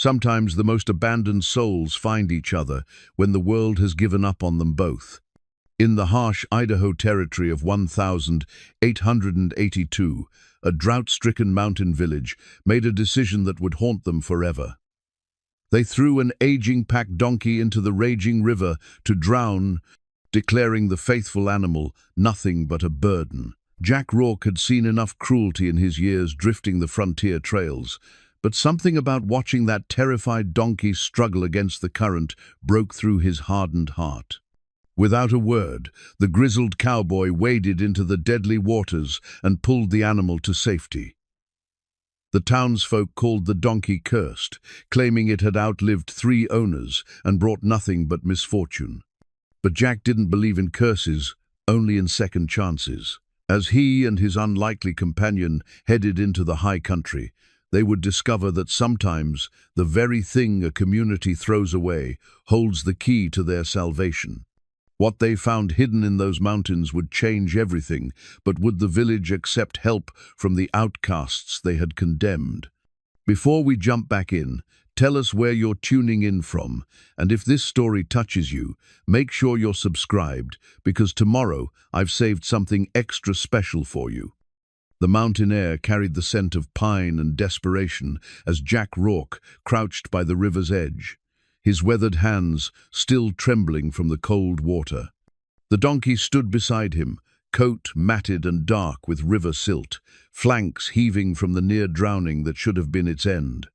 Sometimes the most abandoned souls find each other when the world has given up on them both. In the harsh Idaho territory of 1882, a drought-stricken mountain village made a decision that would haunt them forever. They threw an aging pack donkey into the raging river to drown, declaring the faithful animal nothing but a burden. Jack Rourke had seen enough cruelty in his years drifting the frontier trails, but something about watching that terrified donkey struggle against the current broke through his hardened heart. Without a word, the grizzled cowboy waded into the deadly waters and pulled the animal to safety. The townsfolk called the donkey cursed, claiming it had outlived 3 owners and brought nothing but misfortune. But Jack didn't believe in curses, only in second chances. As he and his unlikely companion headed into the high country, they would discover that sometimes the very thing a community throws away holds the key to their salvation. What they found hidden in those mountains would change everything, but would the village accept help from the outcasts they had condemned? Before we jump back in, tell us where you're tuning in from, and if this story touches you, make sure you're subscribed, because tomorrow I've saved something extra special for you. The mountain air carried the scent of pine and desperation as Jack Rourke crouched by the river's edge, his weathered hands still trembling from the cold water. The donkey stood beside him, coat matted and dark with river silt, flanks heaving from the near drowning that should have been its end.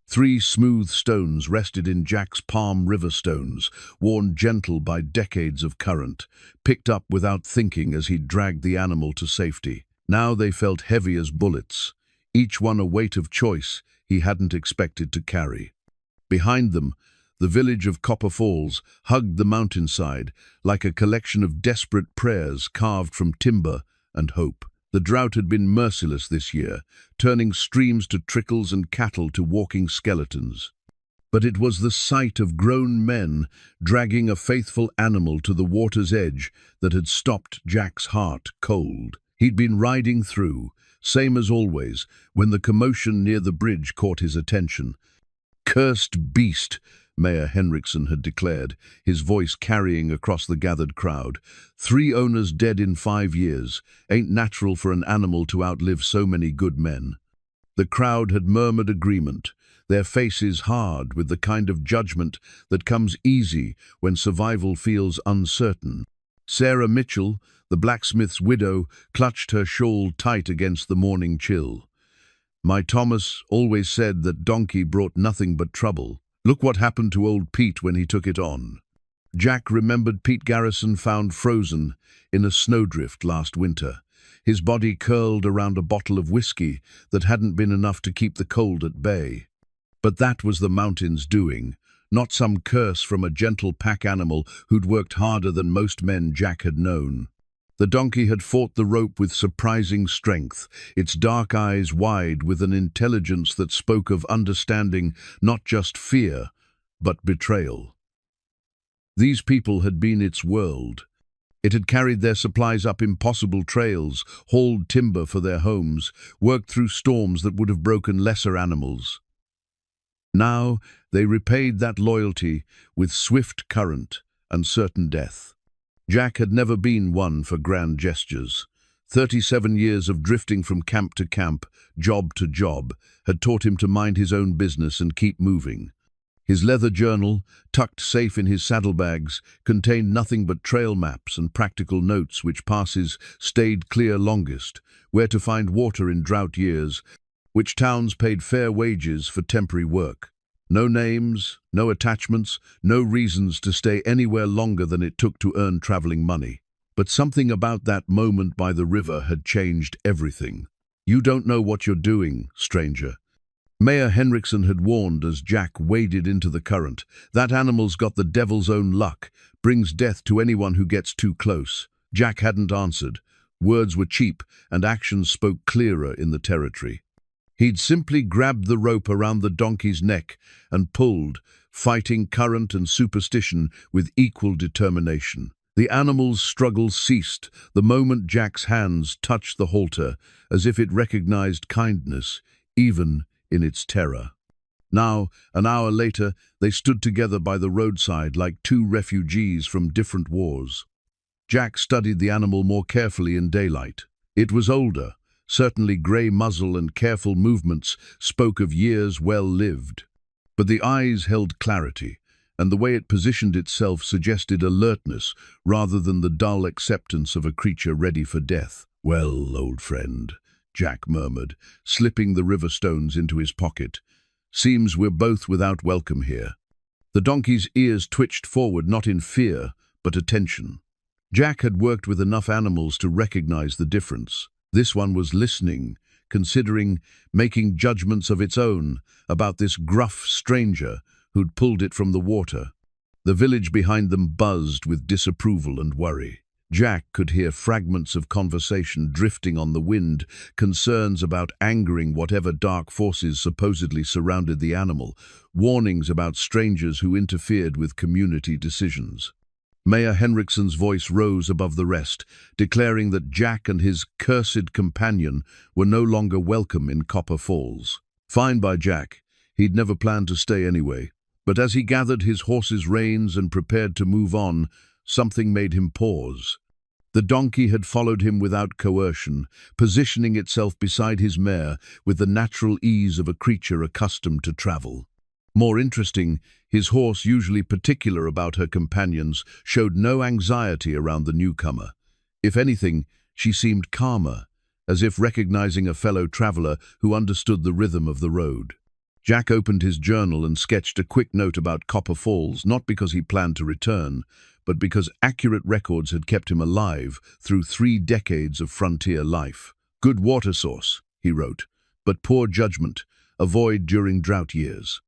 3 smooth stones rested in Jack's palm river stones, worn gentle by decades of current, picked up without thinking as he dragged the animal to safety. Now they felt heavy as bullets, each one a weight of choice he hadn't expected to carry. Behind them, the village of Copper Falls hugged the mountainside like a collection of desperate prayers carved from timber and hope. The drought had been merciless this year, turning streams to trickles and cattle to walking skeletons. But it was the sight of grown men dragging a faithful animal to the water's edge that had stopped Jack's heart cold. He'd been riding through, same as always, when the commotion near the bridge caught his attention. "Cursed beast," Mayor Henriksen had declared, his voice carrying across the gathered crowd. 3 owners dead in 5 years. Ain't natural for an animal to outlive so many good men. The crowd had murmured agreement, their faces hard with the kind of judgment that comes easy when survival feels uncertain. Sarah Mitchell, the blacksmith's widow, clutched her shawl tight against the morning chill. "My Thomas always said that donkey brought nothing but trouble. Look what happened to old Pete when he took it on." Jack remembered Pete Garrison found frozen in a snowdrift last winter, his body curled around a bottle of whiskey that hadn't been enough to keep the cold at bay. But that was the mountain's doing, not some curse from a gentle pack animal who'd worked harder than most men Jack had known. The donkey had fought the rope with surprising strength, its dark eyes wide with an intelligence that spoke of understanding not just fear, but betrayal. These people had been its world. It had carried their supplies up impossible trails, hauled timber for their homes, worked through storms that would have broken lesser animals. Now they repaid that loyalty with swift current and certain death. Jack had never been one for grand gestures. 37 years of drifting from camp to camp, job to job, had taught him to mind his own business and keep moving. His leather journal, tucked safe in his saddlebags, contained nothing but trail maps and practical notes which passes stayed clear longest, where to find water in drought years, which towns paid fair wages for temporary work. No names, no attachments, no reasons to stay anywhere longer than it took to earn traveling money. But something about that moment by the river had changed everything. "You don't know what you're doing, stranger." Mayor Henriksen had warned as Jack waded into the current. "That animal's got the devil's own luck, brings death to anyone who gets too close." Jack hadn't answered. Words were cheap, and actions spoke clearer in the territory. He'd simply grabbed the rope around the donkey's neck and pulled, fighting current and superstition with equal determination. The animal's struggle ceased the moment Jack's hands touched the halter, as if it recognized kindness, even in its terror. Now, an hour later, they stood together by the roadside like two refugees from different wars. Jack studied the animal more carefully in daylight. It was older. Certainly grey muzzle and careful movements spoke of years well lived. But the eyes held clarity, and the way it positioned itself suggested alertness rather than the dull acceptance of a creature ready for death. "Well, old friend," Jack murmured, slipping the river stones into his pocket. "Seems we're both without welcome here." The donkey's ears twitched forward, not in fear, but attention. Jack had worked with enough animals to recognize the difference. This one was listening, considering, making judgments of its own about this gruff stranger who'd pulled it from the water. The village behind them buzzed with disapproval and worry. Jack could hear fragments of conversation drifting on the wind, concerns about angering whatever dark forces supposedly surrounded the animal, warnings about strangers who interfered with community decisions. Mayor Henriksen's voice rose above the rest, declaring that Jack and his cursed companion were no longer welcome in Copper Falls. Fine by Jack. He'd never planned to stay anyway. But as he gathered his horse's reins and prepared to move on, something made him pause. The donkey had followed him without coercion, positioning itself beside his mare with the natural ease of a creature accustomed to travel. More interesting, his horse, usually particular about her companions, showed no anxiety around the newcomer. If anything, she seemed calmer, as if recognizing a fellow traveler who understood the rhythm of the road. Jack opened his journal and sketched a quick note about Copper Falls, not because he planned to return, but because accurate records had kept him alive through 3 decades of frontier life. "Good water source," he wrote, "but poor judgment. Avoid during drought years."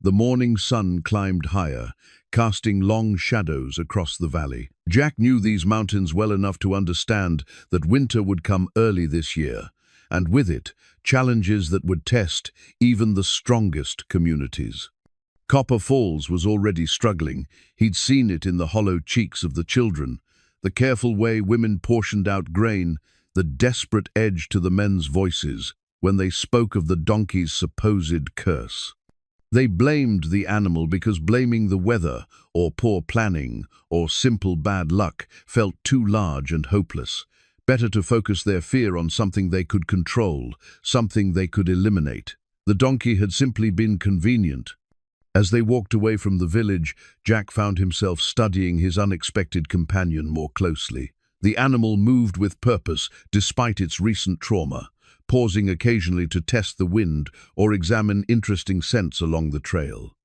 The morning sun climbed higher, casting long shadows across the valley. Jack knew these mountains well enough to understand that winter would come early this year, and with it, challenges that would test even the strongest communities. Copper Falls was already struggling. He'd seen it in the hollow cheeks of the children, the careful way women portioned out grain, the desperate edge to the men's voices when they spoke of the donkey's supposed curse. They blamed the animal because blaming the weather, or poor planning, or simple bad luck felt too large and hopeless. Better to focus their fear on something they could control, something they could eliminate. The donkey had simply been convenient. As they walked away from the village, Jack found himself studying his unexpected companion more closely. The animal moved with purpose despite its recent trauma, pausing occasionally to test the wind or examine interesting scents along the trail.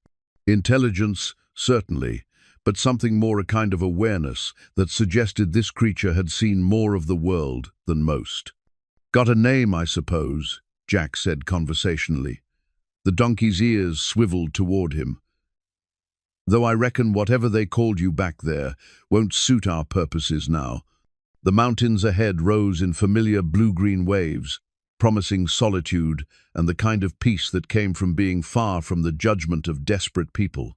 Intelligence, certainly, but something more, a kind of awareness that suggested this creature had seen more of the world than most. "Got a name, I suppose," Jack said conversationally. The donkey's ears swiveled toward him. "Though I reckon whatever they called you back there won't suit our purposes now." The mountains ahead rose in familiar blue-green waves, promising solitude and the kind of peace that came from being far from the judgment of desperate people.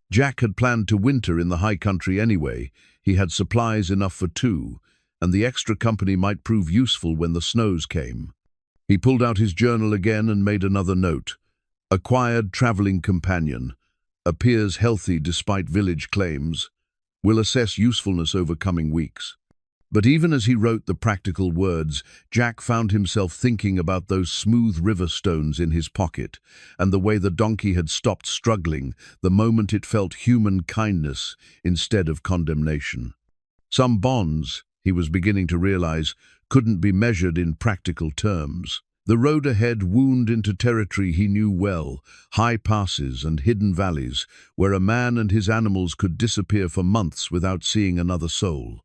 Jack had planned to winter in the high country anyway. He had supplies enough for 2, and the extra company might prove useful when the snows came. He pulled out his journal again and made another note. "Acquired traveling companion. Appears healthy despite village claims. Will assess usefulness over coming weeks." But even as he wrote the practical words, Jack found himself thinking about those smooth river stones in his pocket, and the way the donkey had stopped struggling the moment it felt human kindness instead of condemnation. Some bonds, he was beginning to realize, couldn't be measured in practical terms. The road ahead wound into territory he knew well, high passes and hidden valleys, where a man and his animals could disappear for months without seeing another soul.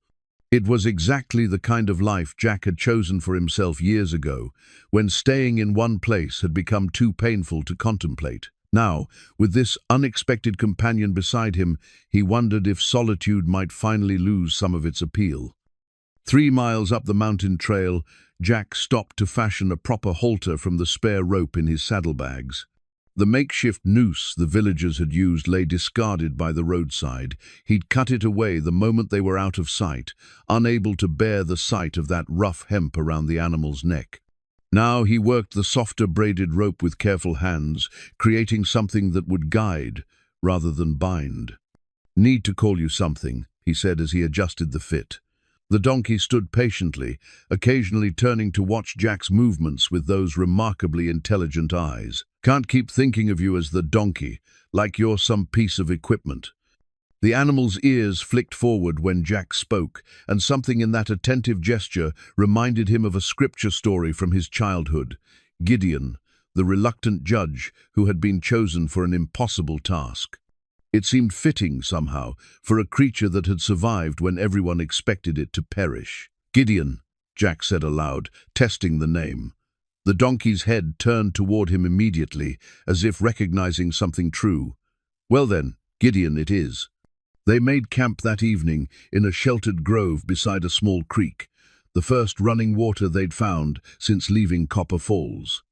It was exactly the kind of life Jack had chosen for himself years ago, when staying in one place had become too painful to contemplate. Now, with this unexpected companion beside him, he wondered if solitude might finally lose some of its appeal. 3 miles up the mountain trail, Jack stopped to fashion a proper halter from the spare rope in his saddlebags. The makeshift noose the villagers had used lay discarded by the roadside. He'd cut it away the moment they were out of sight, unable to bear the sight of that rough hemp around the animal's neck. Now he worked the softer braided rope with careful hands, creating something that would guide rather than bind. "Need to call you something," he said as he adjusted the fit. The donkey stood patiently, occasionally turning to watch Jack's movements with those remarkably intelligent eyes. "Can't keep thinking of you as the donkey, like you're some piece of equipment." The animal's ears flicked forward when Jack spoke, and something in that attentive gesture reminded him of a scripture story from his childhood. Gideon, the reluctant judge who had been chosen for an impossible task. It seemed fitting, somehow, for a creature that had survived when everyone expected it to perish. "Gideon," Jack said aloud, testing the name. The donkey's head turned toward him immediately, as if recognizing something true. "Well then, Gideon it is." They made camp that evening in a sheltered grove beside a small creek, the first running water they'd found since leaving Copper Falls.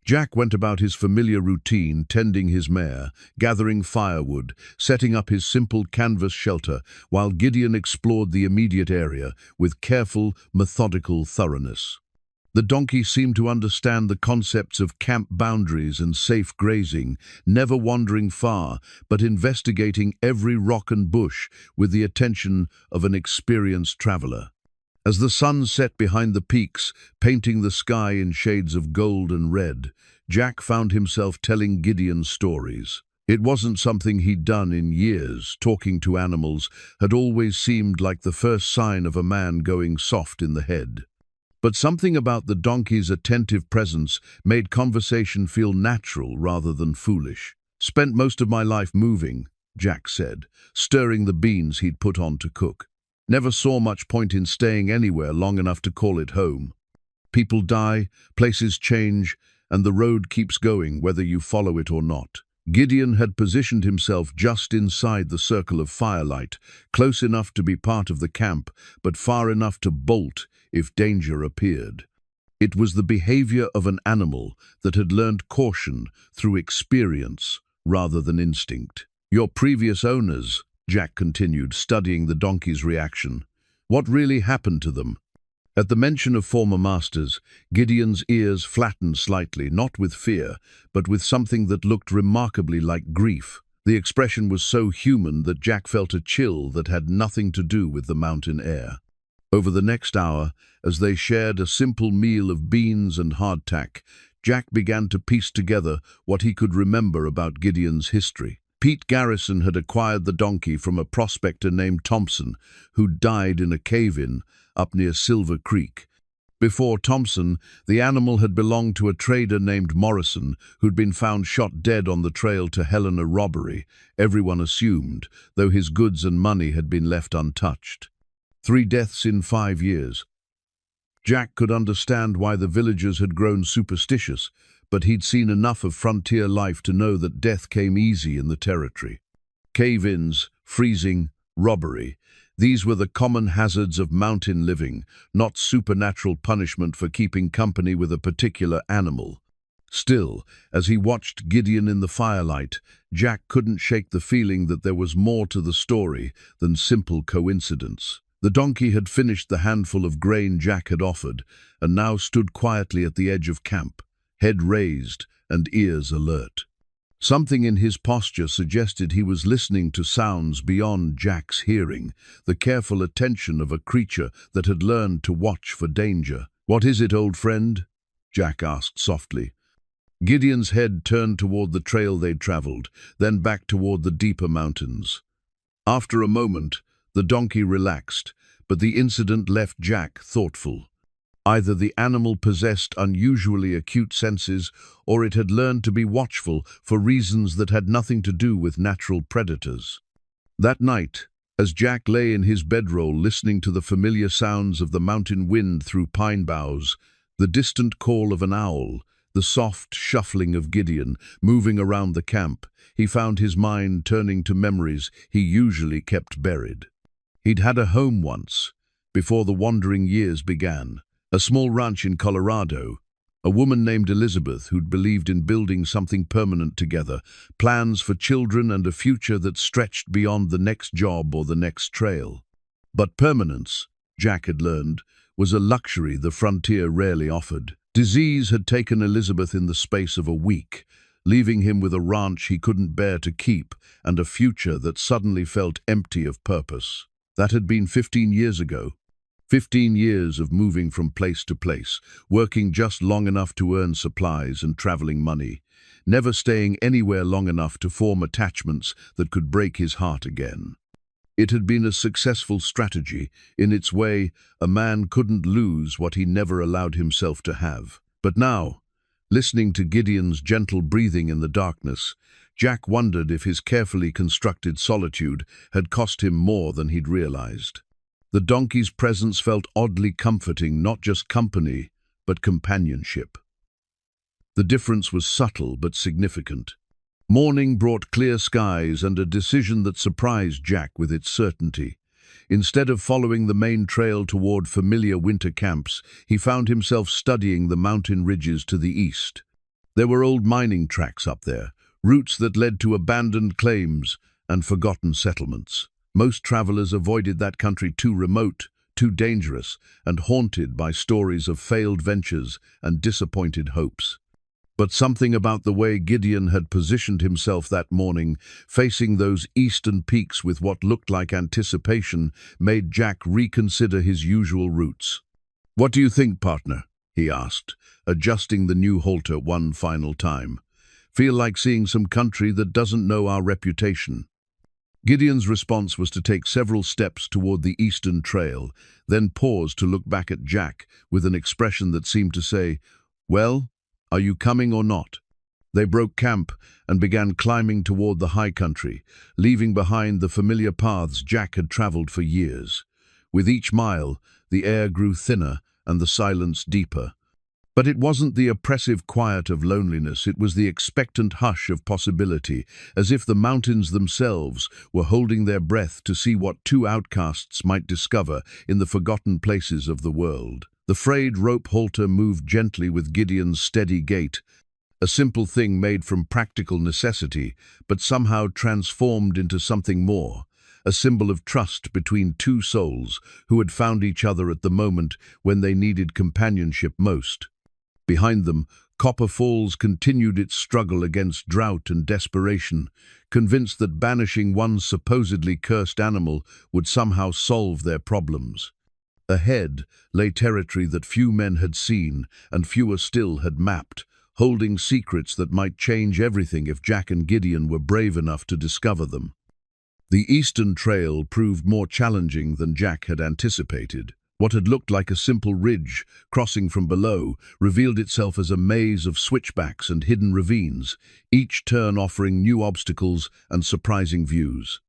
Jack went about his familiar routine, tending his mare, gathering firewood, setting up his simple canvas shelter, while Gideon explored the immediate area with careful, methodical thoroughness. The donkey seemed to understand the concepts of camp boundaries and safe grazing, never wandering far, but investigating every rock and bush with the attention of an experienced traveler. As the sun set behind the peaks, painting the sky in shades of gold and red, Jack found himself telling Gideon stories. It wasn't something he'd done in years. Talking to animals had always seemed like the first sign of a man going soft in the head. But something about the donkey's attentive presence made conversation feel natural rather than foolish. "Spent most of my life moving," Jack said, stirring the beans he'd put on to cook. "Never saw much point in staying anywhere long enough to call it home. People die, places change, and the road keeps going whether you follow it or not." Gideon had positioned himself just inside the circle of firelight, close enough to be part of the camp, but far enough to bolt if danger appeared. It was the behavior of an animal that had learned caution through experience rather than instinct. "Your previous owners," Jack continued, studying the donkey's reaction. "What really happened to them?" At the mention of former masters, Gideon's ears flattened slightly, not with fear, but with something that looked remarkably like grief. The expression was so human that Jack felt a chill that had nothing to do with the mountain air. Over the next hour, as they shared a simple meal of beans and hardtack, Jack began to piece together what he could remember about Gideon's history. Pete Garrison had acquired the donkey from a prospector named Thompson, who died in a cave-in up near Silver Creek. Before Thompson, the animal had belonged to a trader named Morrison, who'd been found shot dead on the trail to Helena robbery, everyone assumed, though his goods and money had been left untouched. 3 deaths in 5 years. Jack could understand why the villagers had grown superstitious, but he'd seen enough of frontier life to know that death came easy in the territory. Cave-ins, freezing, robbery. These were the common hazards of mountain living, not supernatural punishment for keeping company with a particular animal. Still, as he watched Gideon in the firelight, Jack couldn't shake the feeling that there was more to the story than simple coincidence. The donkey had finished the handful of grain Jack had offered, and now stood quietly at the edge of camp, head raised and ears alert. Something in his posture suggested he was listening to sounds beyond Jack's hearing, the careful attention of a creature that had learned to watch for danger. "What is it, old friend?" Jack asked softly. Gideon's head turned toward the trail they'd traveled, then back toward the deeper mountains. After a moment, the donkey relaxed, but the incident left Jack thoughtful. Either the animal possessed unusually acute senses, or it had learned to be watchful for reasons that had nothing to do with natural predators. That night, as Jack lay in his bedroll listening to the familiar sounds of the mountain wind through pine boughs, the distant call of an owl, the soft shuffling of Gideon moving around the camp, he found his mind turning to memories he usually kept buried. He'd had a home once, before the wandering years began. A small ranch in Colorado, a woman named Elizabeth who'd believed in building something permanent together, plans for children and a future that stretched beyond the next job or the next trail. But permanence, Jack had learned, was a luxury the frontier rarely offered. Disease had taken Elizabeth in the space of a week, leaving him with a ranch he couldn't bear to keep and a future that suddenly felt empty of purpose. That had been 15 years ago. 15 years of moving from place to place, working just long enough to earn supplies and traveling money, never staying anywhere long enough to form attachments that could break his heart again. It had been a successful strategy. In its way, a man couldn't lose what he never allowed himself to have. But now, listening to Gideon's gentle breathing in the darkness, Jack wondered if his carefully constructed solitude had cost him more than he'd realized. The donkey's presence felt oddly comforting, not just company, but companionship. The difference was subtle but significant. Morning brought clear skies and a decision that surprised Jack with its certainty. Instead of following the main trail toward familiar winter camps, he found himself studying the mountain ridges to the east. There were old mining tracks up there, routes that led to abandoned claims and forgotten settlements. Most travelers avoided that country, too remote, too dangerous, and haunted by stories of failed ventures and disappointed hopes. But something about the way Gideon had positioned himself that morning, facing those eastern peaks with what looked like anticipation, made Jack reconsider his usual routes. "What do you think, partner?" he asked, adjusting the new halter one final time. "Feel like seeing some country that doesn't know our reputation?" Gideon's response was to take several steps toward the eastern trail, then pause to look back at Jack with an expression that seemed to say, "Well, are you coming or not?" They broke camp and began climbing toward the high country, leaving behind the familiar paths Jack had traveled for years. With each mile, the air grew thinner and the silence deeper. But it wasn't the oppressive quiet of loneliness, it was the expectant hush of possibility, as if the mountains themselves were holding their breath to see what two outcasts might discover in the forgotten places of the world. The frayed rope halter moved gently with Gideon's steady gait, a simple thing made from practical necessity, but somehow transformed into something more, a symbol of trust between two souls who had found each other at the moment when they needed companionship most. Behind them, Copper Falls continued its struggle against drought and desperation, convinced that banishing one supposedly cursed animal would somehow solve their problems. Ahead lay territory that few men had seen and fewer still had mapped, holding secrets that might change everything if Jack and Gideon were brave enough to discover them. The eastern trail proved more challenging than Jack had anticipated. What had looked like a simple ridge, crossing from below, revealed itself as a maze of switchbacks and hidden ravines, each turn offering new obstacles and surprising views.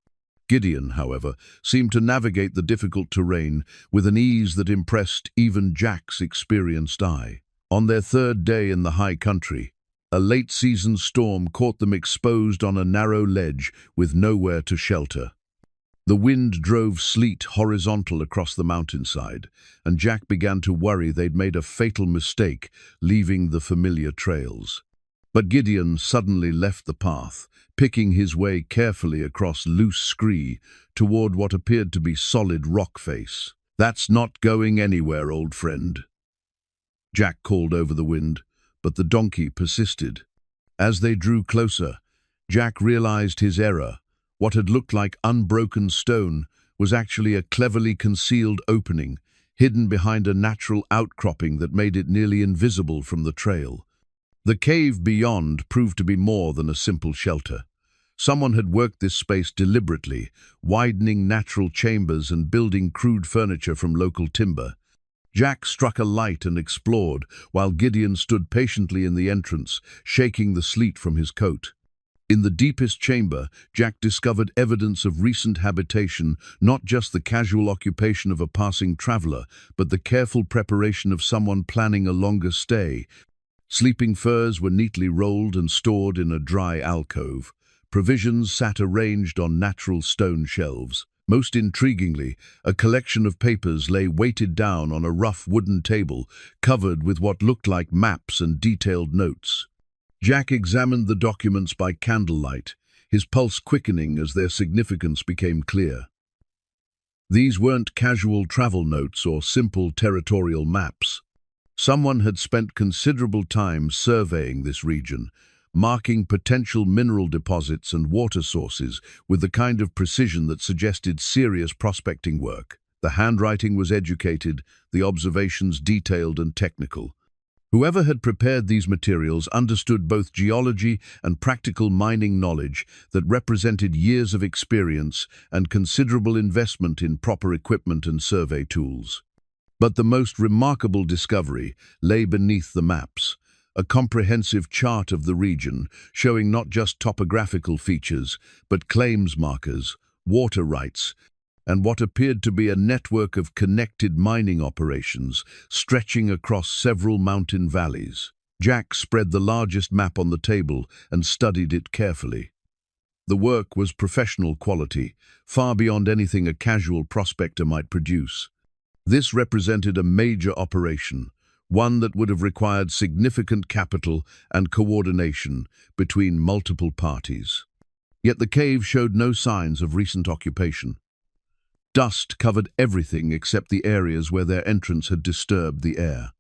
Gideon, however, seemed to navigate the difficult terrain with an ease that impressed even Jack's experienced eye. On their third day in the high country, a late-season storm caught them exposed on a narrow ledge with nowhere to shelter. The wind drove sleet horizontal across the mountainside, and Jack began to worry they'd made a fatal mistake leaving the familiar trails. But Gideon suddenly left the path, picking his way carefully across loose scree toward what appeared to be solid rock face. "That's not going anywhere, old friend," Jack called over the wind, but the donkey persisted. As they drew closer, Jack realized his error. What had looked like unbroken stone was actually a cleverly concealed opening, hidden behind a natural outcropping that made it nearly invisible from the trail. The cave beyond proved to be more than a simple shelter. Someone had worked this space deliberately, widening natural chambers and building crude furniture from local timber. Jack struck a light and explored, while Gideon stood patiently in the entrance, shaking the sleet from his coat. In the deepest chamber, Jack discovered evidence of recent habitation, not just the casual occupation of a passing traveler, but the careful preparation of someone planning a longer stay. Sleeping furs were neatly rolled and stored in a dry alcove. Provisions sat arranged on natural stone shelves. Most intriguingly, a collection of papers lay weighted down on a rough wooden table, covered with what looked like maps and detailed notes. Jack examined the documents by candlelight, his pulse quickening as their significance became clear. These weren't casual travel notes or simple territorial maps. Someone had spent considerable time surveying this region, marking potential mineral deposits and water sources with the kind of precision that suggested serious prospecting work. The handwriting was educated, the observations detailed and technical. Whoever had prepared these materials understood both geology and practical mining knowledge that represented years of experience and considerable investment in proper equipment and survey tools. But the most remarkable discovery lay beneath the maps, a comprehensive chart of the region showing not just topographical features, but claims markers, water rights, and what appeared to be a network of connected mining operations stretching across several mountain valleys. Jack spread the largest map on the table and studied it carefully. The work was professional quality, far beyond anything a casual prospector might produce. This represented a major operation, one that would have required significant capital and coordination between multiple parties. Yet the cave showed no signs of recent occupation. Dust covered everything except the areas where their entrance had disturbed the air.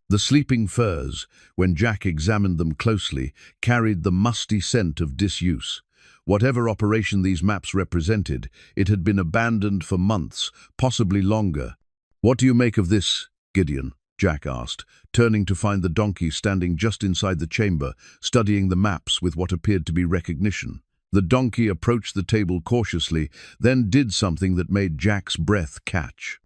The sleeping firs, when Jack examined them closely, carried the musty scent of disuse. Whatever operation these maps represented, it had been abandoned for months, possibly longer. "What do you make of this, Gideon?" Jack asked, turning to find the donkey standing just inside the chamber, studying the maps with what appeared to be recognition. The donkey approached the table cautiously, then did something that made Jack's breath catch.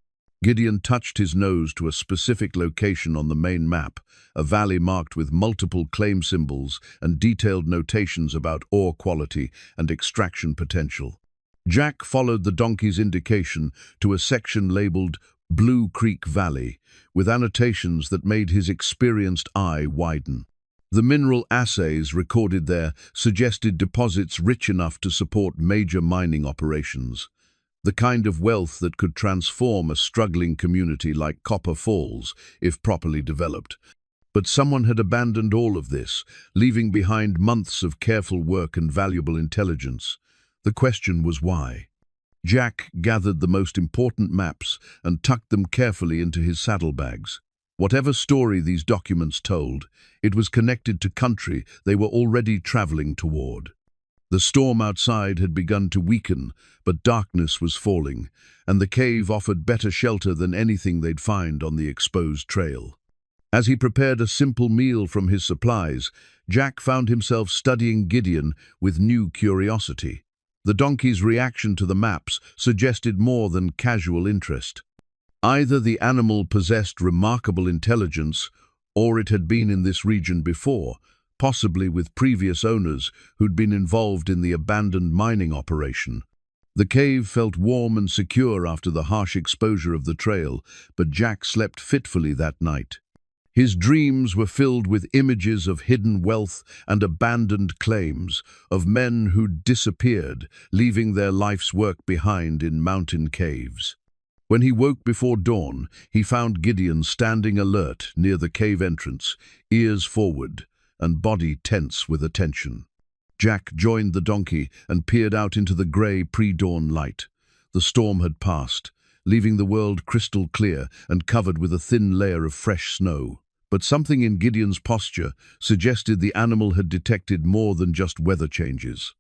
Gideon touched his nose to a specific location on the main map, a valley marked with multiple claim symbols and detailed notations about ore quality and extraction potential. Jack followed the donkey's indication to a section labeled Blue Creek Valley, with annotations that made his experienced eye widen. The mineral assays recorded there suggested deposits rich enough to support major mining operations, the kind of wealth that could transform a struggling community like Copper Falls if properly developed. But someone had abandoned all of this, leaving behind months of careful work and valuable intelligence. The question was why. Jack gathered the most important maps and tucked them carefully into his saddlebags. Whatever story these documents told, it was connected to country they were already traveling toward. The storm outside had begun to weaken, but darkness was falling, and the cave offered better shelter than anything they'd find on the exposed trail. As he prepared a simple meal from his supplies, Jack found himself studying Gideon with new curiosity. The donkey's reaction to the maps suggested more than casual interest. Either the animal possessed remarkable intelligence, or it had been in this region before, possibly with previous owners who'd been involved in the abandoned mining operation. The cave felt warm and secure after the harsh exposure of the trail, but Jack slept fitfully that night. His dreams were filled with images of hidden wealth and abandoned claims, of men who'd disappeared, leaving their life's work behind in mountain caves. When he woke before dawn, he found Gideon standing alert near the cave entrance, ears forward and body tense with attention. Jack joined the donkey and peered out into the grey pre-dawn light. The storm had passed, leaving the world crystal clear and covered with a thin layer of fresh snow. But something in Gideon's posture suggested the animal had detected more than just weather changes.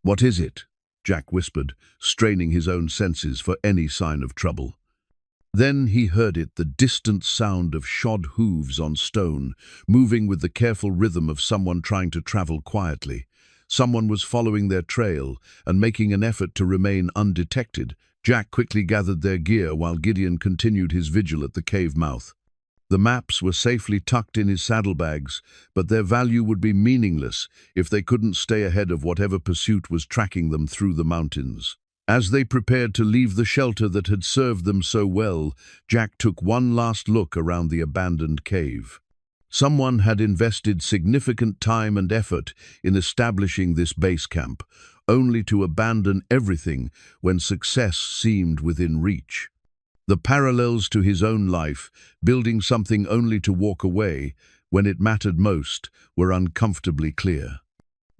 "What is it?" Jack whispered, straining his own senses for any sign of trouble. Then he heard it, the distant sound of shod hooves on stone, moving with the careful rhythm of someone trying to travel quietly. Someone was following their trail and making an effort to remain undetected. Jack quickly gathered their gear while Gideon continued his vigil at the cave mouth. The maps were safely tucked in his saddlebags, but their value would be meaningless if they couldn't stay ahead of whatever pursuit was tracking them through the mountains. As they prepared to leave the shelter that had served them so well, Jack took one last look around the abandoned cave. Someone had invested significant time and effort in establishing this base camp, only to abandon everything when success seemed within reach. The parallels to his own life, building something only to walk away when it mattered most, were uncomfortably clear.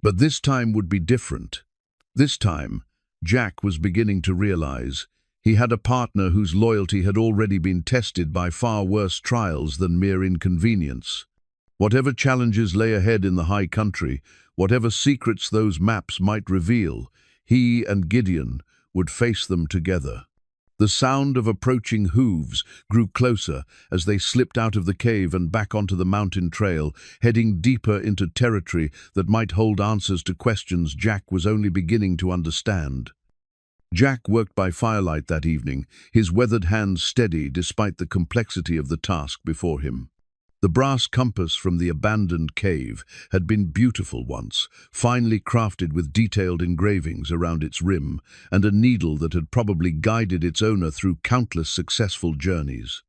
But this time would be different. This time, Jack was beginning to realize He had a partner whose loyalty had already been tested by far worse trials than mere inconvenience. Whatever challenges lay ahead in the high country, whatever secrets those maps might reveal, he and Gideon would face them together. The sound of approaching hooves grew closer as they slipped out of the cave and back onto the mountain trail, heading deeper into territory that might hold answers to questions Jack was only beginning to understand. Jack worked by firelight that evening, his weathered hands steady despite the complexity of the task before him. The brass compass from the abandoned cave had been beautiful once, finely crafted with detailed engravings around its rim, and a needle that had probably guided its owner through countless successful journeys.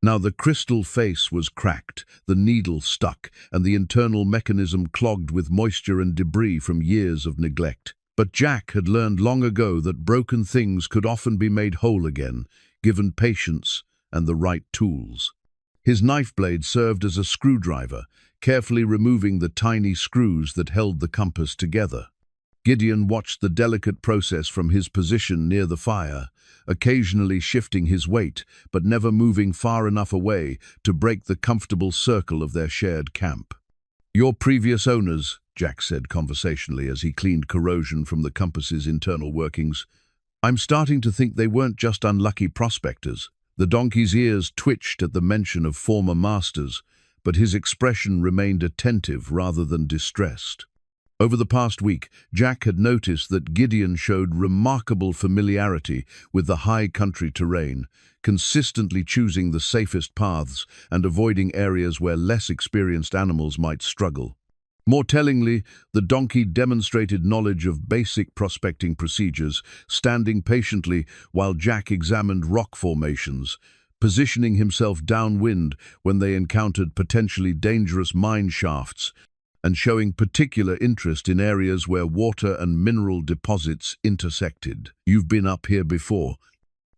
Now the crystal face was cracked, the needle stuck, and the internal mechanism clogged with moisture and debris from years of neglect. But Jack had learned long ago that broken things could often be made whole again, given patience and the right tools. His knife blade served as a screwdriver, carefully removing the tiny screws that held the compass together. Gideon watched the delicate process from his position near the fire, occasionally shifting his weight, but never moving far enough away to break the comfortable circle of their shared camp. "Your previous owners," Jack said conversationally as he cleaned corrosion from the compass's internal workings, "I'm starting to think they weren't just unlucky prospectors." The donkey's ears twitched at the mention of former masters, but his expression remained attentive rather than distressed. Over the past week, Jack had noticed that Gideon showed remarkable familiarity with the high country terrain, consistently choosing the safest paths and avoiding areas where less experienced animals might struggle. More tellingly, the donkey demonstrated knowledge of basic prospecting procedures, standing patiently while Jack examined rock formations, positioning himself downwind when they encountered potentially dangerous mine shafts, and showing particular interest in areas where water and mineral deposits intersected. "You've been up here before,"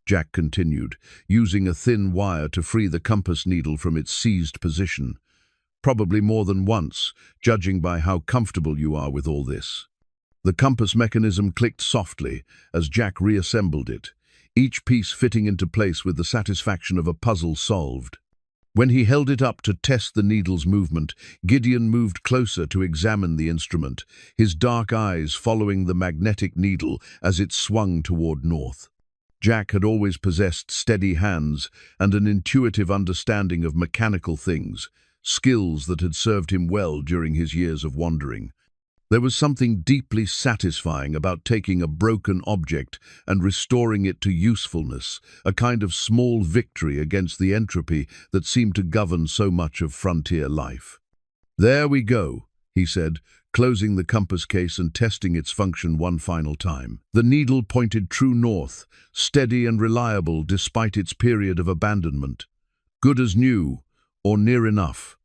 Jack continued, using a thin wire to free the compass needle from its seized position. "Probably more than once, judging by how comfortable you are with all this." The compass mechanism clicked softly as Jack reassembled it, each piece fitting into place with the satisfaction of a puzzle solved. When he held it up to test the needle's movement, Gideon moved closer to examine the instrument, his dark eyes following the magnetic needle as it swung toward north. Jack had always possessed steady hands and an intuitive understanding of mechanical things, skills that had served him well during his years of wandering. There was something deeply satisfying about taking a broken object and restoring it to usefulness, a kind of small victory against the entropy that seemed to govern so much of frontier life. "There we go," he said, closing the compass case and testing its function one final time. The needle pointed true north, steady and reliable despite its period of abandonment. Good as new, or near enough.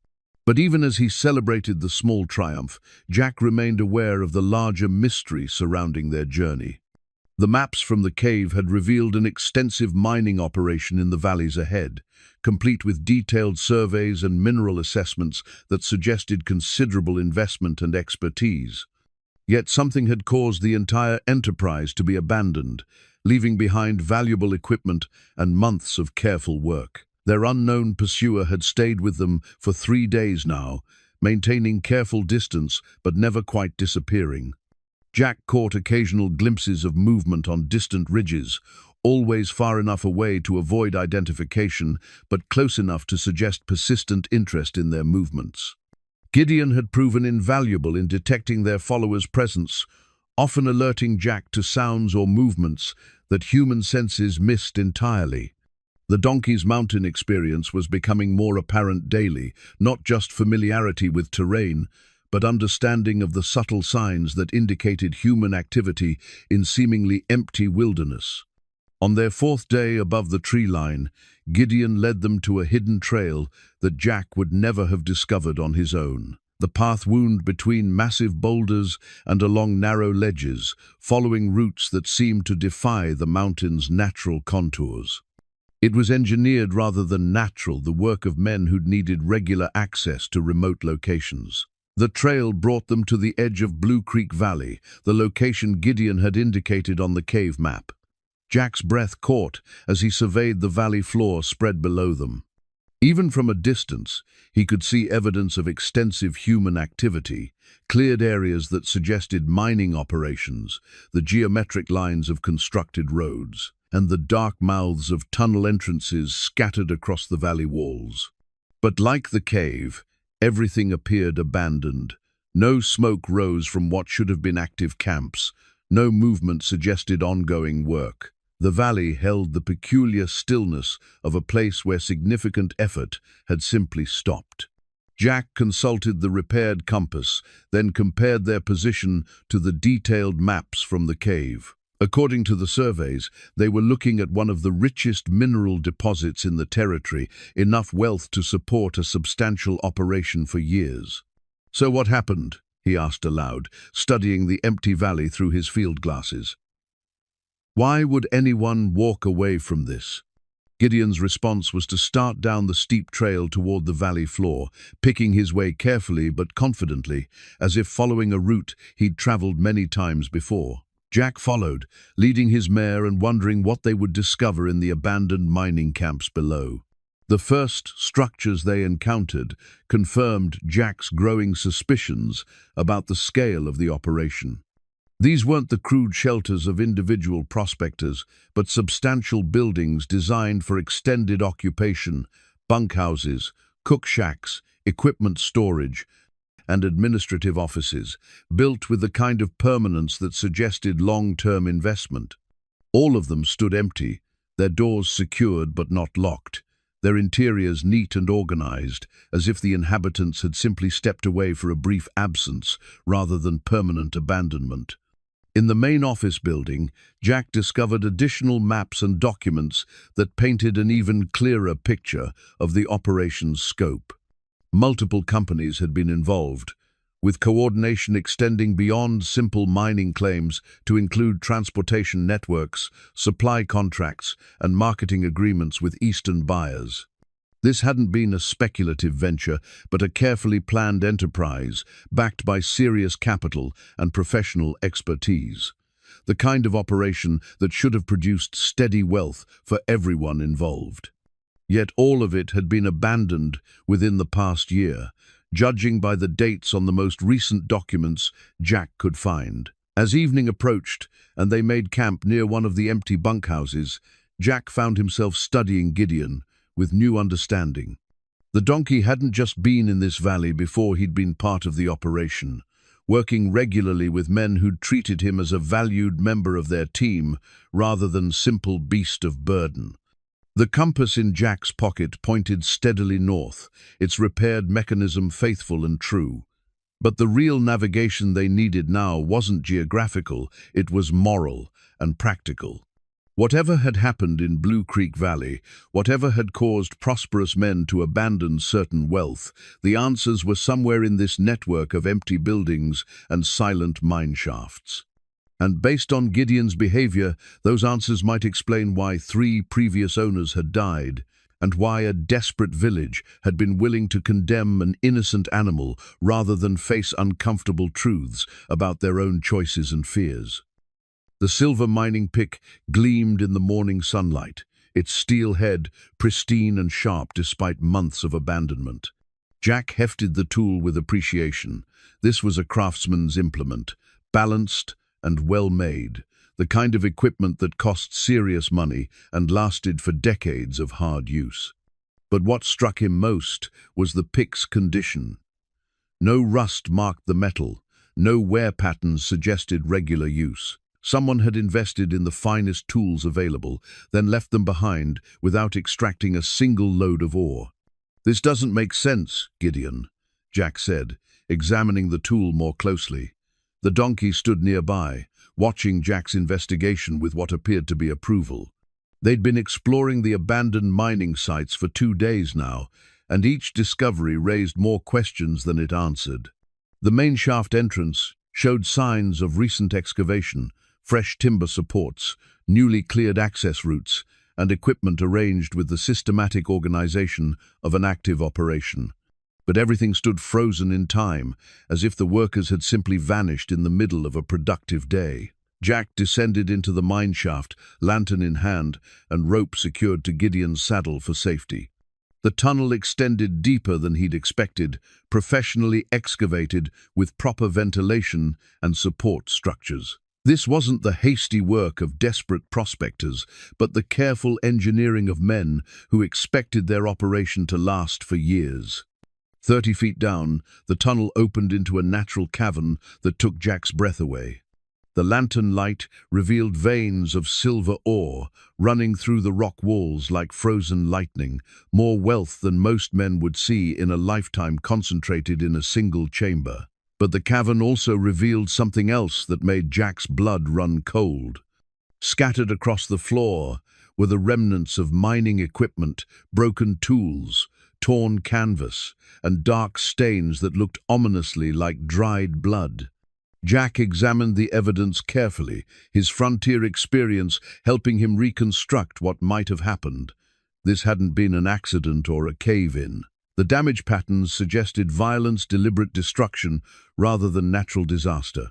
But even as he celebrated the small triumph, Jack remained aware of the larger mystery surrounding their journey. The maps from the cave had revealed an extensive mining operation in the valleys ahead, complete with detailed surveys and mineral assessments that suggested considerable investment and expertise. Yet something had caused the entire enterprise to be abandoned, leaving behind valuable equipment and months of careful work. Their unknown pursuer had stayed with them for 3 days now, maintaining careful distance but never quite disappearing. Jack caught occasional glimpses of movement on distant ridges, always far enough away to avoid identification, but close enough to suggest persistent interest in their movements. Gideon had proven invaluable in detecting their followers' presence, often alerting Jack to sounds or movements that human senses missed entirely. The donkey's mountain experience was becoming more apparent daily, not just familiarity with terrain, but understanding of the subtle signs that indicated human activity in seemingly empty wilderness. On their 4th day above the tree line, Gideon led them to a hidden trail that Jack would never have discovered on his own. The path wound between massive boulders and along narrow ledges, following routes that seemed to defy the mountain's natural contours. It was engineered rather than natural, the work of men who'd needed regular access to remote locations. The trail brought them to the edge of Blue Creek Valley, the location Gideon had indicated on the cave map. Jack's breath caught as he surveyed the valley floor spread below them. Even from a distance, he could see evidence of extensive human activity, cleared areas that suggested mining operations, the geometric lines of constructed roads, and the dark mouths of tunnel entrances scattered across the valley walls. But like the cave, everything appeared abandoned. No smoke rose from what should have been active camps. No movement suggested ongoing work. The valley held the peculiar stillness of a place where significant effort had simply stopped. Jack consulted the repaired compass, then compared their position to the detailed maps from the cave. According to the surveys, they were looking at one of the richest mineral deposits in the territory, enough wealth to support a substantial operation for years. "So what happened?" he asked aloud, studying the empty valley through his field glasses. "Why would anyone walk away from this?" Gideon's response was to start down the steep trail toward the valley floor, picking his way carefully but confidently, as if following a route he'd traveled many times before. Jack followed, leading his mare and wondering what they would discover in the abandoned mining camps below. The first structures they encountered confirmed Jack's growing suspicions about the scale of the operation. These weren't the crude shelters of individual prospectors, but substantial buildings designed for extended occupation, bunkhouses, cook shacks, equipment storage, and administrative offices, built with the kind of permanence that suggested long-term investment. All of them stood empty, their doors secured but not locked, their interiors neat and organized, as if the inhabitants had simply stepped away for a brief absence rather than permanent abandonment. In the main office building, Jack discovered additional maps and documents that painted an even clearer picture of the operation's scope. Multiple companies had been involved, with coordination extending beyond simple mining claims to include transportation networks, supply contracts, and marketing agreements with Eastern buyers. This hadn't been a speculative venture, but a carefully planned enterprise, backed by serious capital and professional expertise. The kind of operation that should have produced steady wealth for everyone involved. Yet all of it had been abandoned within the past year, judging by the dates on the most recent documents Jack could find. As evening approached and they made camp near one of the empty bunkhouses, Jack found himself studying Gideon with new understanding. The donkey hadn't just been in this valley before he'd been part of the operation, working regularly with men who'd treated him as a valued member of their team rather than simple beast of burden. The compass in Jack's pocket pointed steadily north, its repaired mechanism faithful and true. But the real navigation they needed now wasn't geographical, it was moral and practical. Whatever had happened in Blue Creek Valley, whatever had caused prosperous men to abandon certain wealth, the answers were somewhere in this network of empty buildings and silent mine shafts. And based on Gideon's behavior, those answers might explain why 3 previous owners had died, and why a desperate village had been willing to condemn an innocent animal rather than face uncomfortable truths about their own choices and fears. The silver mining pick gleamed in the morning sunlight, its steel head pristine and sharp despite months of abandonment. Jack hefted the tool with appreciation. This was a craftsman's implement, balanced and well-made, the kind of equipment that cost serious money and lasted for decades of hard use. But what struck him most was the pick's condition. No rust marked the metal, no wear patterns suggested regular use. Someone had invested in the finest tools available, then left them behind without extracting a single load of ore. "This doesn't make sense, Gideon," Jack said, examining the tool more closely. The donkey stood nearby, watching Jack's investigation with what appeared to be approval. They'd been exploring the abandoned mining sites for 2 days now, and each discovery raised more questions than it answered. The main shaft entrance showed signs of recent excavation, fresh timber supports, newly cleared access routes, and equipment arranged with the systematic organization of an active operation. But everything stood frozen in time, as if the workers had simply vanished in the middle of a productive day. Jack descended into the mine shaft, lantern in hand, and rope secured to Gideon's saddle for safety. The tunnel extended deeper than he'd expected, professionally excavated with proper ventilation and support structures. This wasn't the hasty work of desperate prospectors, but the careful engineering of men who expected their operation to last for years. 30 feet down, the tunnel opened into a natural cavern that took Jack's breath away. The lantern light revealed veins of silver ore running through the rock walls like frozen lightning, more wealth than most men would see in a lifetime concentrated in a single chamber. But the cavern also revealed something else that made Jack's blood run cold. Scattered across the floor were the remnants of mining equipment, broken tools, torn canvas, and dark stains that looked ominously like dried blood. Jack examined the evidence carefully, his frontier experience helping him reconstruct what might have happened. This hadn't been an accident or a cave-in. The damage patterns suggested violence, deliberate destruction, rather than natural disaster.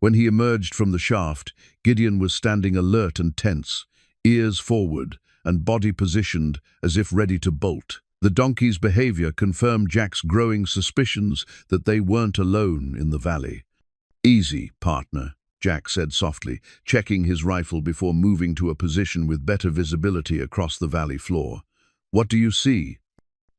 When he emerged from the shaft, Gideon was standing alert and tense, ears forward and body positioned as if ready to bolt. The donkey's behavior confirmed Jack's growing suspicions that they weren't alone in the valley. "Easy, partner," Jack said softly, checking his rifle before moving to a position with better visibility across the valley floor. "What do you see?"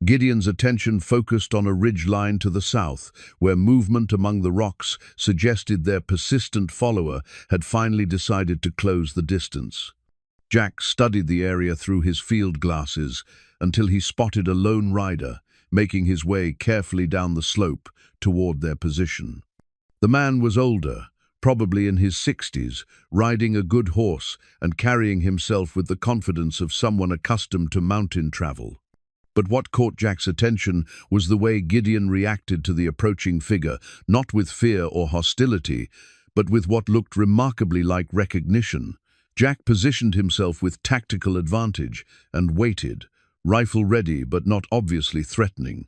Gideon's attention focused on a ridge line to the south, where movement among the rocks suggested their persistent follower had finally decided to close the distance. Jack studied the area through his field glasses until he spotted a lone rider, making his way carefully down the slope toward their position. The man was older, probably in his 60s, riding a good horse and carrying himself with the confidence of someone accustomed to mountain travel. But what caught Jack's attention was the way Gideon reacted to the approaching figure, not with fear or hostility, but with what looked remarkably like recognition. Jack positioned himself with tactical advantage and waited, rifle ready but not obviously threatening.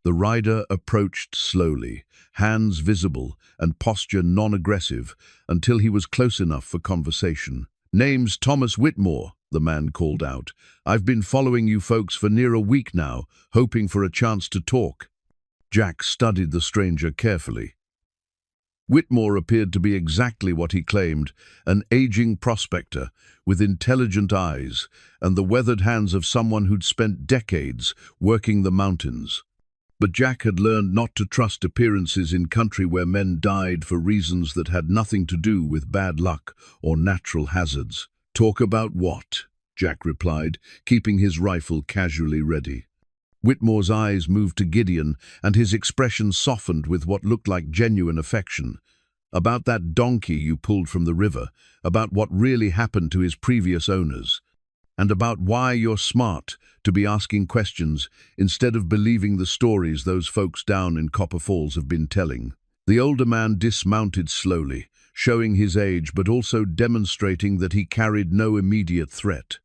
The rider approached slowly, hands visible and posture non-aggressive, until he was close enough for conversation. "Name's Thomas Whitmore," the man called out. "I've been following you folks for near a week now, hoping for a chance to talk." Jack studied the stranger carefully. Whitmore appeared to be exactly what he claimed, an aging prospector with intelligent eyes and the weathered hands of someone who'd spent decades working the mountains. But Jack had learned not to trust appearances in country where men died for reasons that had nothing to do with bad luck or natural hazards. "Talk about what?" Jack replied, keeping his rifle casually ready. Whitmore's eyes moved to Gideon, and his expression softened with what looked like genuine affection. "About that donkey you pulled from the river, about what really happened to his previous owners, and about why you're smart to be asking questions instead of believing the stories those folks down in Copper Falls have been telling." The older man dismounted slowly, showing his age but also demonstrating that he carried no immediate threat.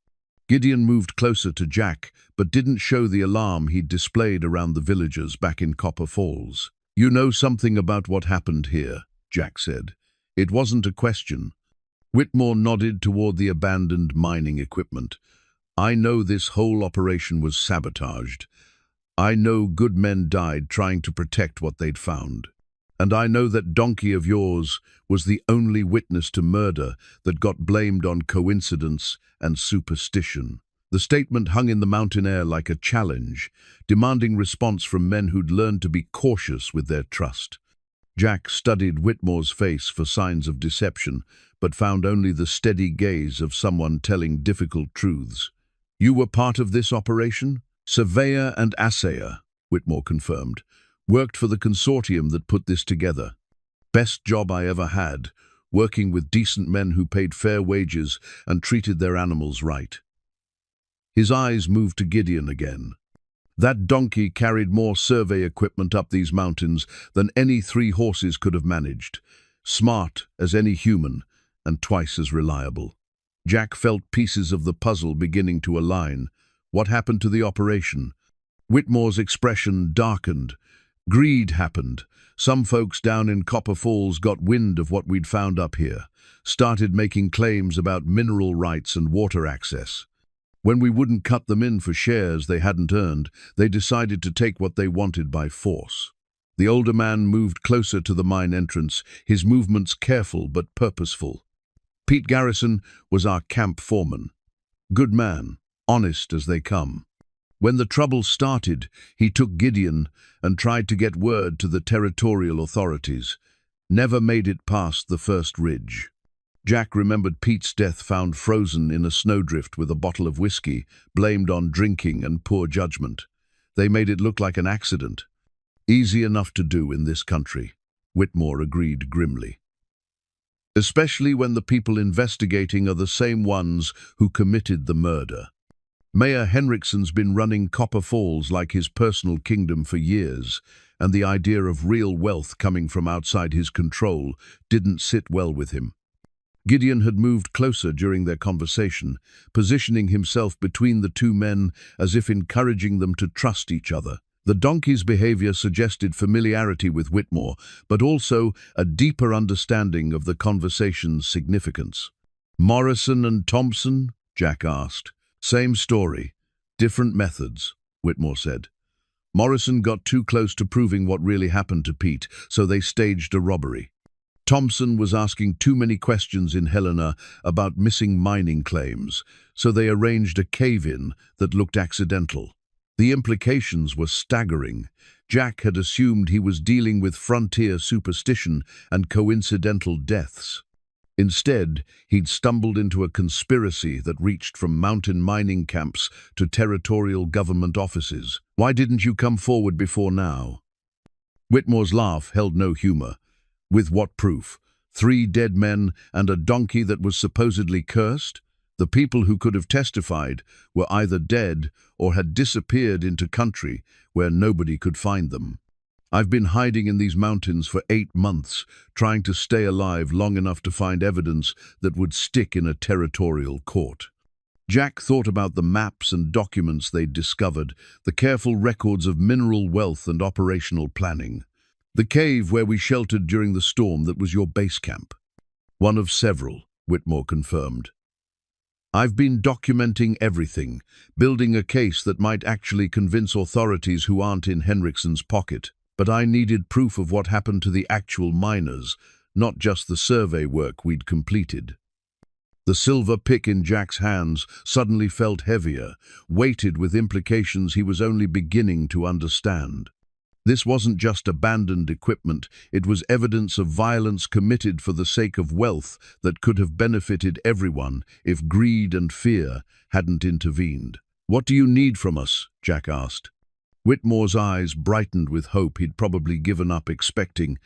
Gideon moved closer to Jack, but didn't show the alarm he'd displayed around the villagers back in Copper Falls. "You know something about what happened here," Jack said. It wasn't a question. Whitmore nodded toward the abandoned mining equipment. "I know this whole operation was sabotaged. I know good men died trying to protect what they'd found. And I know that donkey of yours was the only witness to murder that got blamed on coincidence and superstition." The statement hung in the mountain air like a challenge, demanding response from men who'd learned to be cautious with their trust. Jack studied Whitmore's face for signs of deception, but found only the steady gaze of someone telling difficult truths. "You were part of this operation?" "Surveyor and assayer," Whitmore confirmed. "Worked for the consortium that put this together. Best job I ever had, working with decent men who paid fair wages and treated their animals right." His eyes moved to Gideon again. "That donkey carried more survey equipment up these mountains than any 3 horses could have managed. Smart as any human, and twice as reliable." Jack felt pieces of the puzzle beginning to align. What happened to the operation? Whitmore's expression darkened, Greed happened. Some folks down in Copper Falls got wind of what we'd found up here, started making claims about mineral rights and water access. When we wouldn't cut them in for shares they hadn't earned, they decided to take what they wanted by force. The older man moved closer to the mine entrance, his movements careful but purposeful. Pete Garrison was our camp foreman. Good man, honest as they come. When the trouble started, he took Gideon and tried to get word to the territorial authorities. Never made it past the first ridge. Jack remembered Pete's death found frozen in a snowdrift with a bottle of whiskey, blamed on drinking and poor judgment. They made it look like an accident. Easy enough to do in this country, Whitmore agreed grimly. Especially when the people investigating are the same ones who committed the murder. Mayor Henriksen's been running Copper Falls like his personal kingdom for years, and the idea of real wealth coming from outside his control didn't sit well with him. Gideon had moved closer during their conversation, positioning himself between the two men as if encouraging them to trust each other. The donkey's behavior suggested familiarity with Whitmore, but also a deeper understanding of the conversation's significance. "Morrison and Thompson?" Jack asked. "Same story, different methods," Whitmore said. "Morrison got too close to proving what really happened to Pete, so they staged a robbery. Thompson was asking too many questions in Helena about missing mining claims, so they arranged a cave-in that looked accidental. The implications were staggering. Jack had assumed he was dealing with frontier superstition and coincidental deaths. Instead, he'd stumbled into a conspiracy that reached from mountain mining camps to territorial government offices. "Why didn't you come forward before now?" Whitmore's laugh held no humor. "With what proof? 3 dead men and a donkey that was supposedly cursed? The people who could have testified were either dead or had disappeared into country where nobody could find them. I've been hiding in these mountains for 8 months, trying to stay alive long enough to find evidence that would stick in a territorial court." Jack thought about the maps and documents they'd discovered, the careful records of mineral wealth and operational planning. "The cave where we sheltered during the storm that was your base camp." "One of several," Whitmore confirmed. "I've been documenting everything, building a case that might actually convince authorities who aren't in Henriksen's pocket. But I needed proof of what happened to the actual miners, not just the survey work we'd completed." The silver pick in Jack's hands suddenly felt heavier, weighted with implications he was only beginning to understand. This wasn't just abandoned equipment, it was evidence of violence committed for the sake of wealth that could have benefited everyone if greed and fear hadn't intervened. "What do you need from us?" Jack asked. Whitmore's eyes brightened with hope he'd probably given up expecting.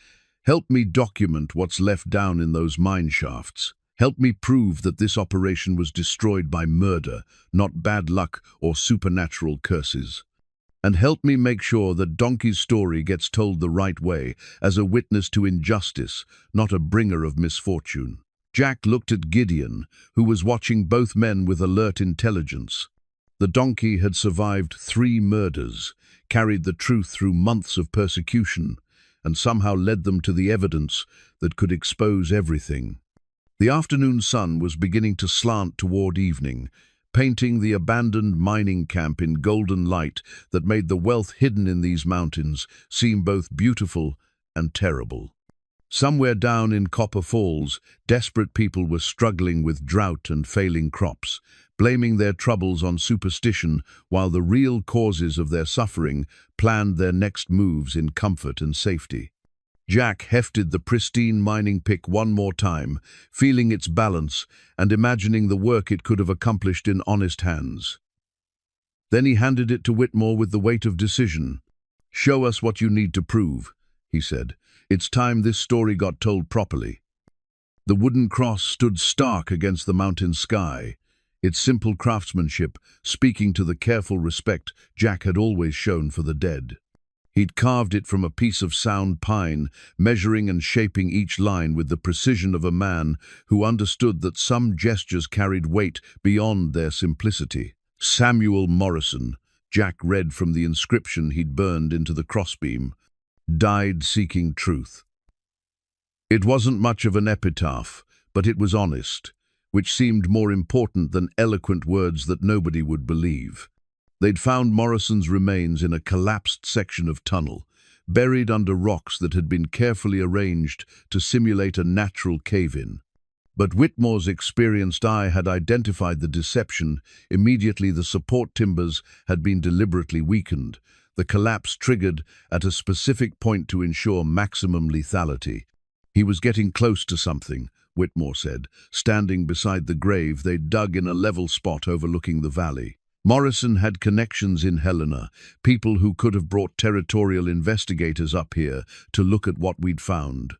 "Help me document what's left down in those mine shafts. Help me prove that this operation was destroyed by murder, not bad luck or supernatural curses. And help me make sure that Donkey's story gets told the right way, as a witness to injustice, not a bringer of misfortune." Jack looked at Gideon, who was watching both men with alert intelligence. The donkey had survived 3 murders, carried the truth through months of persecution, and somehow led them to the evidence that could expose everything. The afternoon sun was beginning to slant toward evening, painting the abandoned mining camp in golden light that made the wealth hidden in these mountains seem both beautiful and terrible. Somewhere down in Copper Falls, desperate people were struggling with drought and failing crops, blaming their troubles on superstition while the real causes of their suffering planned their next moves in comfort and safety. Jack hefted the pristine mining pick one more time, feeling its balance and imagining the work it could have accomplished in honest hands. Then he handed it to Whitmore with the weight of decision. "Show us what you need to prove," he said. "It's time this story got told properly." The wooden cross stood stark against the mountain sky, its simple craftsmanship speaking to the careful respect Jack had always shown for the dead. He'd carved it from a piece of sound pine, measuring and shaping each line with the precision of a man who understood that some gestures carried weight beyond their simplicity. "Samuel Morrison," Jack read from the inscription he'd burned into the crossbeam. died seeking truth. It wasn't much of an epitaph, but it was honest, which seemed more important than eloquent words that nobody would believe. They'd found Morrison's remains in a collapsed section of tunnel, buried under rocks that had been carefully arranged to simulate a natural cave-in. But Whitmore's experienced eye had identified the deception. Immediately the support timbers had been deliberately weakened, the collapse triggered at a specific point to ensure maximum lethality. He was getting close to something, Whitmore said, standing beside the grave they'd dug in a level spot overlooking the valley. Morrison had connections in Helena, people who could have brought territorial investigators up here to look at what we'd found.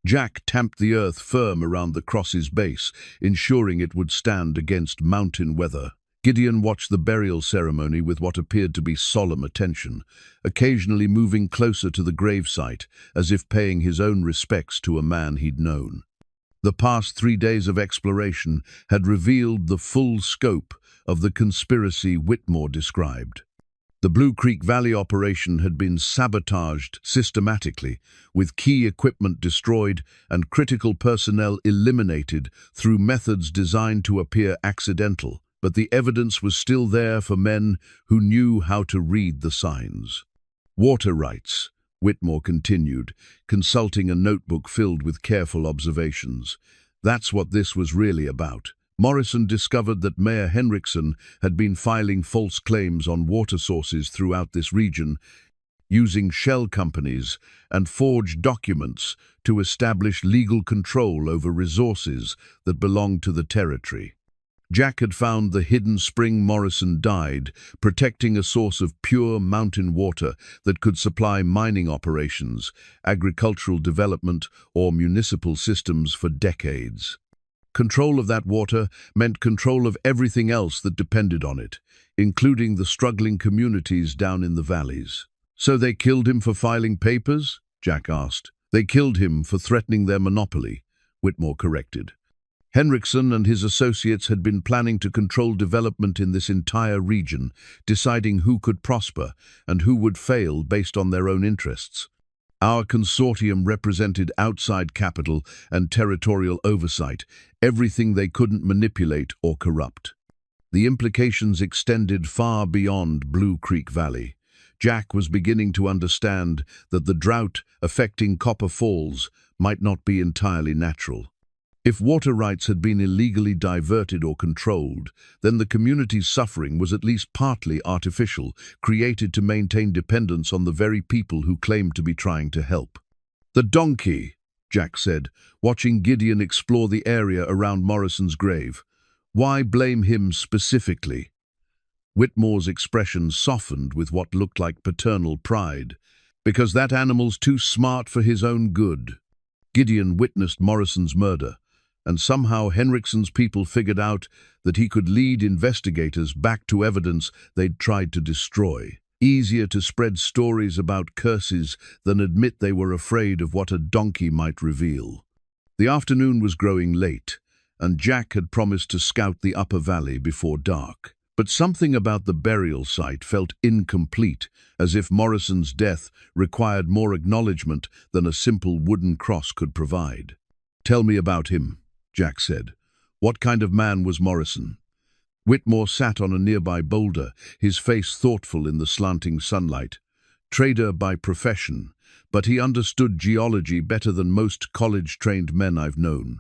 Jack tamped the earth firm around the cross's base, ensuring it would stand against mountain weather. Gideon watched the burial ceremony with what appeared to be solemn attention, occasionally moving closer to the gravesite, as if paying his own respects to a man he'd known. The past 3 days of exploration had revealed the full scope of the conspiracy Whitmore described. The Blue Creek Valley operation had been sabotaged systematically, with key equipment destroyed and critical personnel eliminated through methods designed to appear accidental, but the evidence was still there for men who knew how to read the signs. Water rights, Whitmore continued, consulting a notebook filled with careful observations. That's what this was really about. Morrison discovered that Mayor Henriksen had been filing false claims on water sources throughout this region, using shell companies and forged documents to establish legal control over resources that belonged to the territory. Jack had found the hidden spring Morrison died, protecting a source of pure mountain water that could supply mining operations, agricultural development, or municipal systems for decades. Control of that water meant control of everything else that depended on it, including the struggling communities down in the valleys. "So they killed him for filing papers?" Jack asked. "They killed him for threatening their monopoly," Whitmore corrected. Henriksen and his associates had been planning to control development in this entire region, deciding who could prosper and who would fail based on their own interests. Our consortium represented outside capital and territorial oversight, everything they couldn't manipulate or corrupt. The implications extended far beyond Blue Creek Valley. Jack was beginning to understand that the drought affecting Copper Falls might not be entirely natural. If water rights had been illegally diverted or controlled, then the community's suffering was at least partly artificial, created to maintain dependence on the very people who claimed to be trying to help. "The donkey," Jack said, watching Gideon explore the area around Morrison's grave. "Why blame him specifically?" Whitmore's expression softened with what looked like paternal pride. "Because that animal's too smart for his own good." Gideon witnessed Morrison's murder, and somehow Henriksen's people figured out that he could lead investigators back to evidence they'd tried to destroy. Easier to spread stories about curses than admit they were afraid of what a donkey might reveal. The afternoon was growing late, and Jack had promised to scout the upper valley before dark. But something about the burial site felt incomplete, as if Morrison's death required more acknowledgement than a simple wooden cross could provide. "Tell me about him," Jack said. "What kind of man was Morrison?" Whitmore sat on a nearby boulder, his face thoughtful in the slanting sunlight. "Trader by profession, but he understood geology better than most college-trained men I've known.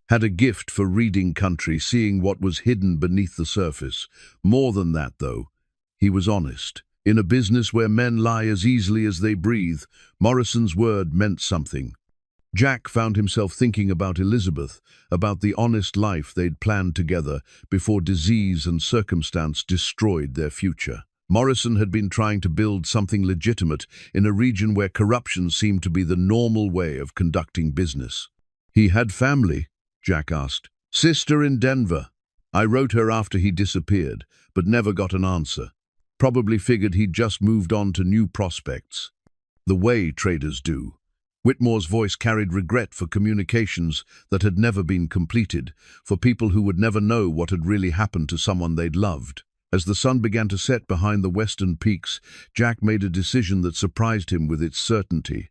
Had a gift for reading country, seeing what was hidden beneath the surface. More than that, though, he was honest. In a business where men lie as easily as they breathe, Morrison's word meant something." Jack found himself thinking about Elizabeth, about the honest life they'd planned together before disease and circumstance destroyed their future. Morrison had been trying to build something legitimate in a region where corruption seemed to be the normal way of conducting business. "He had family?" Jack asked. "Sister in Denver. I wrote her after he disappeared, but never got an answer. Probably figured he'd just moved on to new prospects. The way traders do." Whitmore's voice carried regret for communications that had never been completed, for people who would never know what had really happened to someone they'd loved. As the sun began to set behind the western peaks, Jack made a decision that surprised him with its certainty.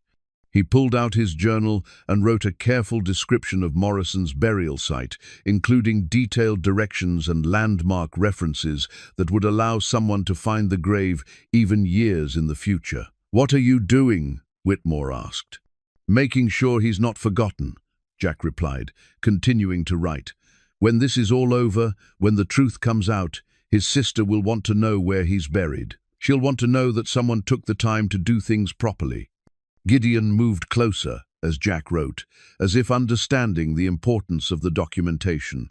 He pulled out his journal and wrote a careful description of Morrison's burial site, including detailed directions and landmark references that would allow someone to find the grave even years in the future. "What are you doing?" Whitmore asked. "Making sure he's not forgotten," Jack replied, continuing to write. "When this is all over, when the truth comes out, his sister will want to know where he's buried. She'll want to know that someone took the time to do things properly." Gideon moved closer, as Jack wrote, as if understanding the importance of the documentation.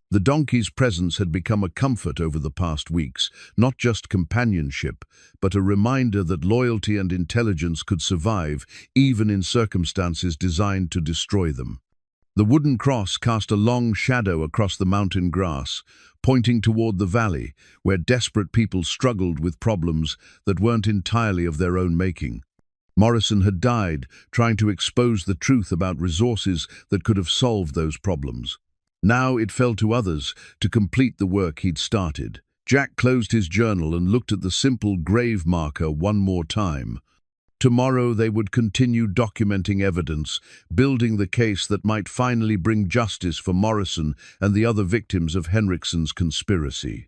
The donkey's presence had become a comfort over the past weeks, not just companionship, but a reminder that loyalty and intelligence could survive, even in circumstances designed to destroy them. The wooden cross cast a long shadow across the mountain grass, pointing toward the valley, where desperate people struggled with problems that weren't entirely of their own making. Morrison had died trying to expose the truth about resources that could have solved those problems. Now it fell to others to complete the work he'd started. Jack closed his journal and looked at the simple grave marker one more time. Tomorrow they would continue documenting evidence, building the case that might finally bring justice for Morrison and the other victims of Henrikson's conspiracy.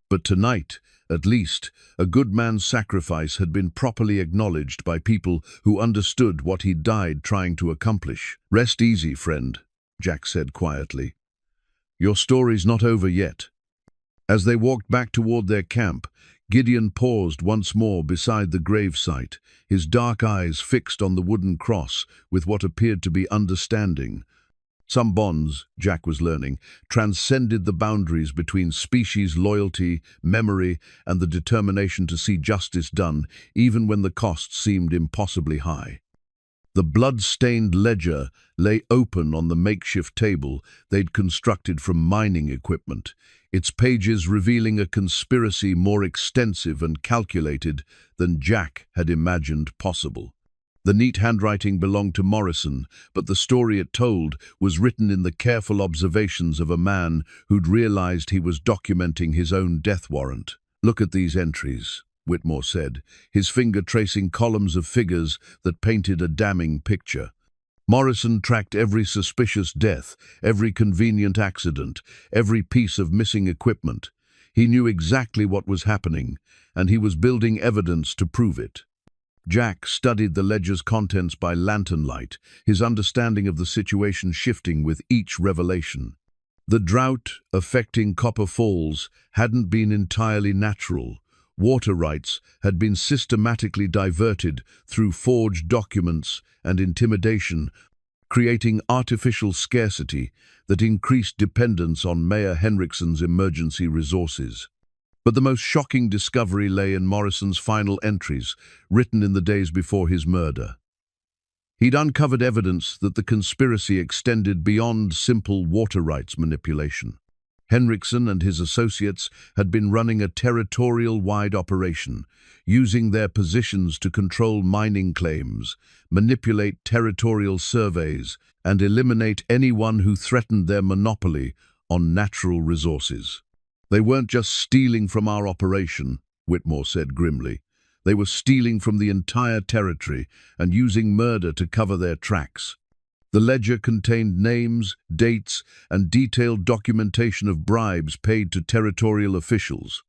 But tonight, at least, a good man's sacrifice had been properly acknowledged by people who understood what he died trying to accomplish. "Rest easy, friend," Jack said quietly. "Your story's not over yet." As they walked back toward their camp, Gideon paused once more beside the gravesite, his dark eyes fixed on the wooden cross with what appeared to be understanding. Some bonds, Jack was learning, transcended the boundaries between species loyalty, memory, and the determination to see justice done, even when the cost seemed impossibly high. The blood-stained ledger lay open on the makeshift table they'd constructed from mining equipment, its pages revealing a conspiracy more extensive and calculated than Jack had imagined possible. The neat handwriting belonged to Morrison, but the story it told was written in the careful observations of a man who'd realized he was documenting his own death warrant. "Look at these entries," Whitmore said, his finger tracing columns of figures that painted a damning picture. Morrison tracked every suspicious death, every convenient accident, every piece of missing equipment. He knew exactly what was happening, and he was building evidence to prove it. Jack studied the ledger's contents by lantern light, his understanding of the situation shifting with each revelation. The drought affecting Copper Falls hadn't been entirely natural. Water rights had been systematically diverted through forged documents and intimidation, creating artificial scarcity that increased dependence on Mayor Henrikson's emergency resources. But the most shocking discovery lay in Morrison's final entries, written in the days before his murder. He'd uncovered evidence that the conspiracy extended beyond simple water rights manipulation. Henrikson and his associates had been running a territorial-wide operation, using their positions to control mining claims, manipulate territorial surveys, and eliminate anyone who threatened their monopoly on natural resources. "They weren't just stealing from our operation," Whitmore said grimly. "They were stealing from the entire territory and using murder to cover their tracks." The ledger contained names, dates, and detailed documentation of bribes paid to territorial officials.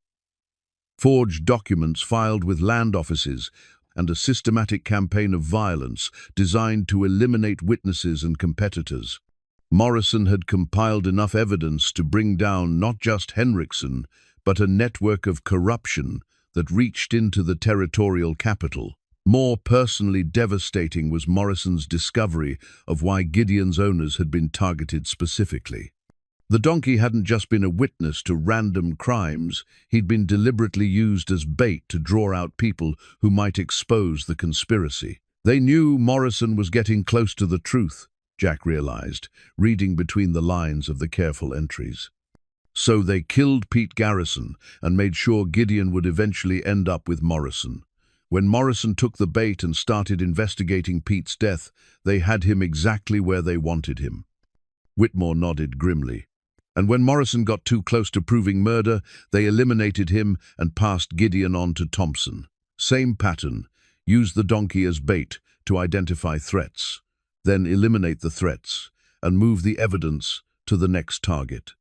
Forged documents filed with land offices and a systematic campaign of violence designed to eliminate witnesses and competitors. Morrison had compiled enough evidence to bring down not just Henrikson, but a network of corruption that reached into the territorial capital. More personally devastating was Morrison's discovery of why Gideon's owners had been targeted specifically. The donkey hadn't just been a witness to random crimes, he'd been deliberately used as bait to draw out people who might expose the conspiracy. They knew Morrison was getting close to the truth, Jack realized, reading between the lines of the careful entries. So they killed Pete Garrison and made sure Gideon would eventually end up with Morrison. When Morrison took the bait and started investigating Pete's death, they had him exactly where they wanted him. Whitmore nodded grimly. And when Morrison got too close to proving murder, they eliminated him and passed Gideon on to Thompson. Same pattern. Use the donkey as bait to identify threats, then eliminate the threats and move the evidence to the next target.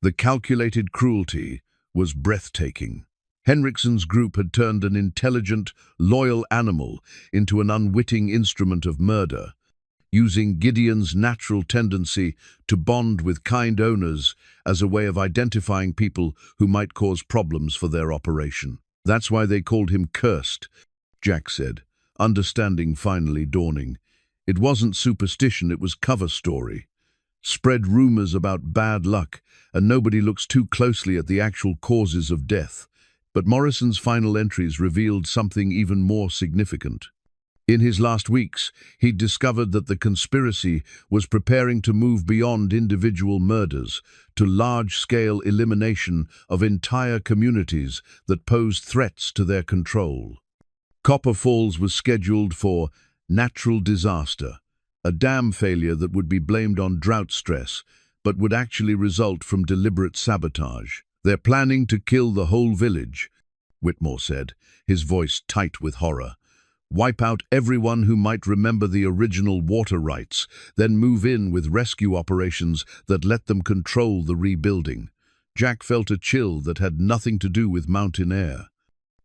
The calculated cruelty was breathtaking. Henriksen's group had turned an intelligent, loyal animal into an unwitting instrument of murder, using Gideon's natural tendency to bond with kind owners as a way of identifying people who might cause problems for their operation. That's why they called him cursed, Jack said, understanding finally dawning. It wasn't superstition, it was cover story. Spread rumors about bad luck, and nobody looks too closely at the actual causes of death. But Morrison's final entries revealed something even more significant. In his last weeks, he'd discovered that the conspiracy was preparing to move beyond individual murders to large-scale elimination of entire communities that posed threats to their control. Copper Falls was scheduled for natural disaster, a dam failure that would be blamed on drought stress, but would actually result from deliberate sabotage. They're planning to kill the whole village, Whitmore said, his voice tight with horror. Wipe out everyone who might remember the original water rights, then move in with rescue operations that let them control the rebuilding. Jack felt a chill that had nothing to do with mountain air.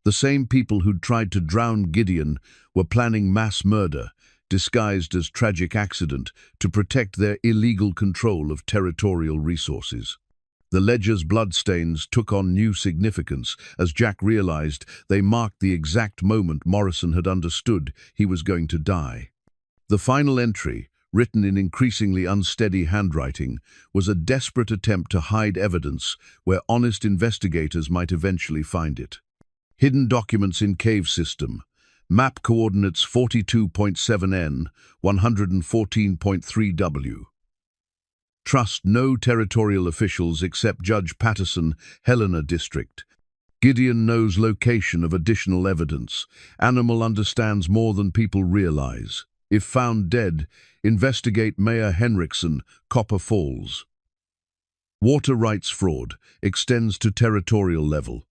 The same people who'd tried to drown Gideon were planning mass murder, disguised as tragic accident, to protect their illegal control of territorial resources. The ledger's bloodstains took on new significance as Jack realized they marked the exact moment Morrison had understood he was going to die. The final entry, written in increasingly unsteady handwriting, was a desperate attempt to hide evidence where honest investigators might eventually find it. Hidden documents in cave system. Map coordinates 42.7N, 114.3W. Trust no territorial officials except Judge Patterson, Helena District. Gideon knows location of additional evidence. Animal understands more than people realize. If found dead, investigate Mayor Henriksen, Copper Falls. Water rights fraud extends to territorial level.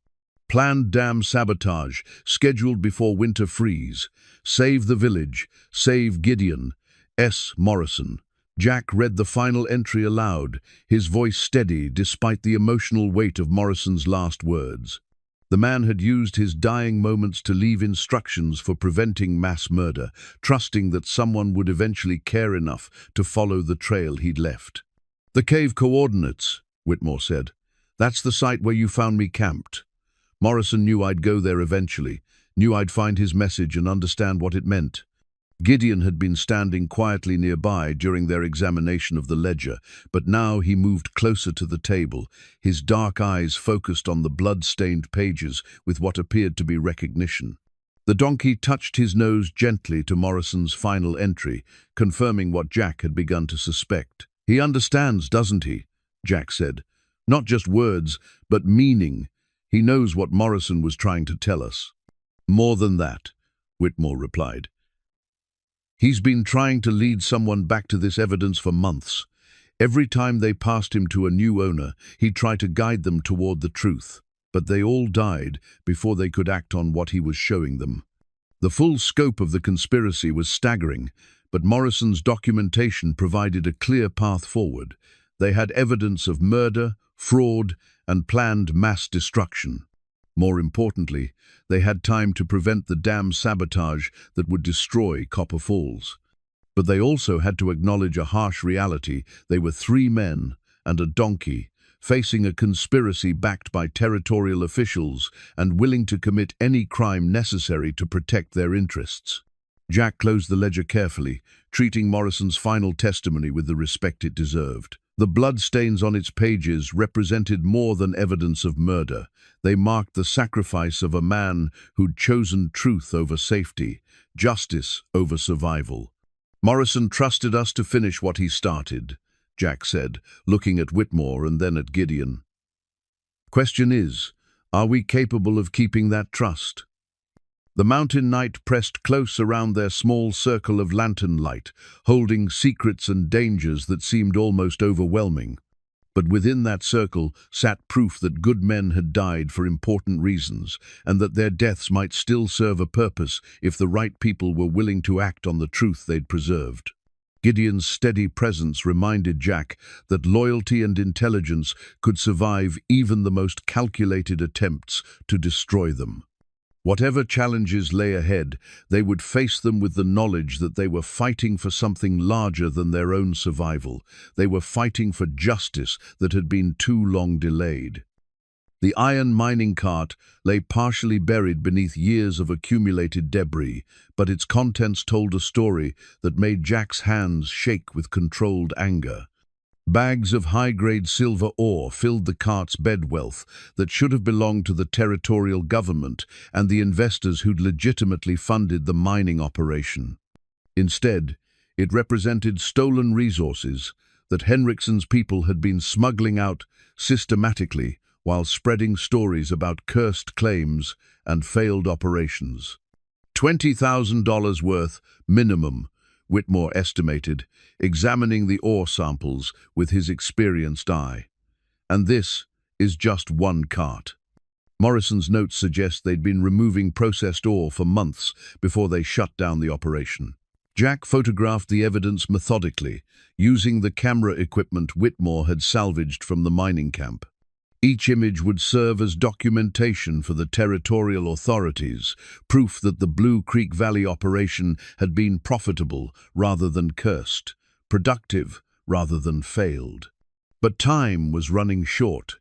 Planned dam sabotage, scheduled before winter freeze. Save the village, save Gideon. S. Morrison. Jack read the final entry aloud, his voice steady despite the emotional weight of Morrison's last words. The man had used his dying moments to leave instructions for preventing mass murder, trusting that someone would eventually care enough to follow the trail he'd left. The cave coordinates, Whitmore said. That's the site where you found me camped. Morrison knew I'd go there eventually, knew I'd find his message and understand what it meant. Gideon had been standing quietly nearby during their examination of the ledger, but now he moved closer to the table, his dark eyes focused on the blood-stained pages with what appeared to be recognition. The donkey touched his nose gently to Morrison's final entry, confirming what Jack had begun to suspect. He understands, doesn't he? Jack said. Not just words, but meaning. He knows what Morrison was trying to tell us. More than that, Whitmore replied. He's been trying to lead someone back to this evidence for months. Every time they passed him to a new owner, he'd try to guide them toward the truth. But they all died before they could act on what he was showing them. The full scope of the conspiracy was staggering, but Morrison's documentation provided a clear path forward. They had evidence of murder, fraud, and planned mass destruction. More importantly, they had time to prevent the dam sabotage that would destroy Copper Falls. But they also had to acknowledge a harsh reality. They were 3 men and a donkey, facing a conspiracy backed by territorial officials and willing to commit any crime necessary to protect their interests. Jack closed the ledger carefully, treating Morrison's final testimony with the respect it deserved. The bloodstains on its pages represented more than evidence of murder. They marked the sacrifice of a man who'd chosen truth over safety, justice over survival. Morrison trusted us to finish what he started, Jack said, looking at Whitmore and then at Gideon. Question is, are we capable of keeping that trust? The mountain knight pressed close around their small circle of lantern light, holding secrets and dangers that seemed almost overwhelming. But within that circle sat proof that good men had died for important reasons, and that their deaths might still serve a purpose if the right people were willing to act on the truth they'd preserved. Gideon's steady presence reminded Jack that loyalty and intelligence could survive even the most calculated attempts to destroy them. Whatever challenges lay ahead, they would face them with the knowledge that they were fighting for something larger than their own survival. They were fighting for justice that had been too long delayed. The iron mining cart lay partially buried beneath years of accumulated debris, but its contents told a story that made Jack's hands shake with controlled anger. Bags of high-grade silver ore filled the cart's bedwealth that should have belonged to the territorial government and the investors who'd legitimately funded the mining operation. Instead, it represented stolen resources that Henriksen's people had been smuggling out systematically while spreading stories about cursed claims and failed operations. $20,000 worth, minimum, Whitmore estimated, examining the ore samples with his experienced eye. And this is just one cart. Morrison's notes suggest they'd been removing processed ore for months before they shut down the operation. Jack photographed the evidence methodically, using the camera equipment Whitmore had salvaged from the mining camp. Each image would serve as documentation for the territorial authorities, proof that the Blue Creek Valley operation had been profitable rather than cursed, productive rather than failed. But time was running short.